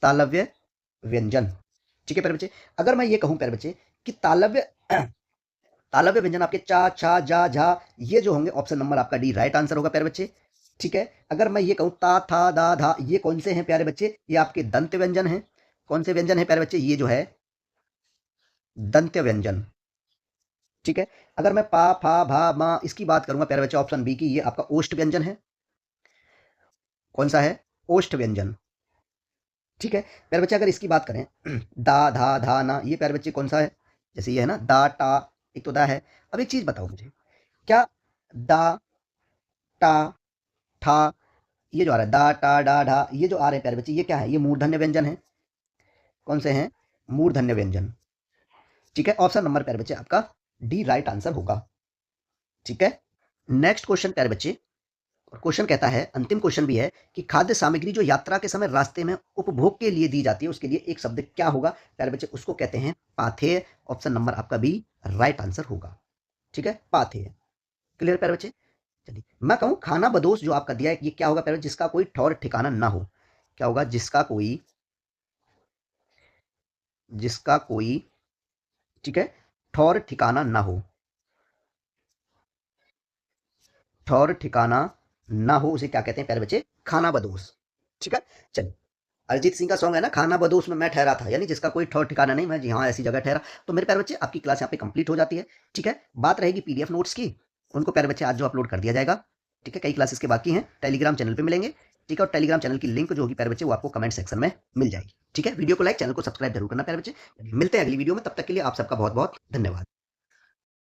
तालव्य व्यंजन। ठीक है प्यारे बच्चे, अगर मैं ये कहूं प्यारे बच्चे कि तालव्य तालव्य व्यंजन आपके चा छा जा झा, ये जो होंगे ऑप्शन नंबर आपका डी राइट आंसर होगा प्यारे बच्चे। ठीक है, अगर मैं ये कहूं ता था दा धा, ये कौन से हैं प्यारे बच्चे? ये आपके दंत व्यंजन हैं। कौन से व्यंजन है प्यारे बच्चे? ये जो है दंत व्यंजन। ठीक है, अगर मैं पा फा भा मा इसकी बात करूंगा प्यारे बच्चे ऑप्शन बी की, ये आपका ओष्ठ व्यंजन है। कौन सा है? ओष्ठ व्यंजन। ठीक है प्यारे बच्चे, अगर इसकी बात करें दा धा धा ना, ये प्यारे बच्चे कौन सा है? जैसे ये है ना दा टा, एक तो दा है। अब एक चीज बताओ मुझे, क्या दा टा ठा, ये जो आ रहा है दा टा डा ढा, ये जो आ रहे हैं प्यारे बच्चे, ये क्या है? ये मूर्धन्य व्यंजन है। कौन से हैं? मूर्धन्य व्यंजन। ठीक है, ऑप्शन नंबर प्यारे बच्चे आपका डी राइट आंसर होगा। ठीक है, नेक्स्ट क्वेश्चन प्यारे बच्चे, और क्वेश्चन कहता है, अंतिम क्वेश्चन भी है, कि खाद्य सामग्री जो यात्रा के समय रास्ते में उपभोग के लिए दी जाती है, उसके लिए एक शब्द क्या होगा प्यारे बच्चे? उसको कहते हैं पाथेय। ऑप्शन नंबर आपका बी राइट आंसर होगा। ठीक है, पाथेय। क्लियर प्यारे बच्चे, चलिए मैं कहूं खाना बदोश जो आपका दिया है, ये क्या होगा प्यारे बच्चे? जिसका कोई ठौर ठिकाना ना हो। क्या होगा? जिसका कोई, जिसका कोई, ठीक है, ठौर ठिकाना ना हो, ठौर ठिकाना ना हो उसे क्या कहते हैं प्यारे बच्चे? खाना बदोश। ठीक है, चलिए अरिजीत सिंह का सॉन्ग है ना, खाना बदोश में मैं ठहरा था, यानी जिसका कोई ठौर ठिकाना नहीं, मैं जी हाँ ऐसी जगह ठहरा। तो मेरे प्यारे बच्चे आपकी क्लास यहाँ पे कंप्लीट हो जाती है। ठीक है, बात रहेगी पीडीएफ नोट्स की, उनको प्यारे बच्चे आज जो अपलोड कर दिया जाएगा। ठीक है, कई क्लासेस के बाकी हैं, टेलीग्राम चैनल पे मिलेंगे। ठीक है, और टेलीग्राम चैनल की लिंक जो होगी प्यारे बच्चे वो आपको कमेंट सेक्शन में मिल जाएगी। ठीक है, वीडियो को लाइक, चैनल को सब्सक्राइब जरूर करना प्यारे बच्चे। मिलते हैं अगली वीडियो में, तब तक के लिए आप सबका बहुत बहुत धन्यवाद।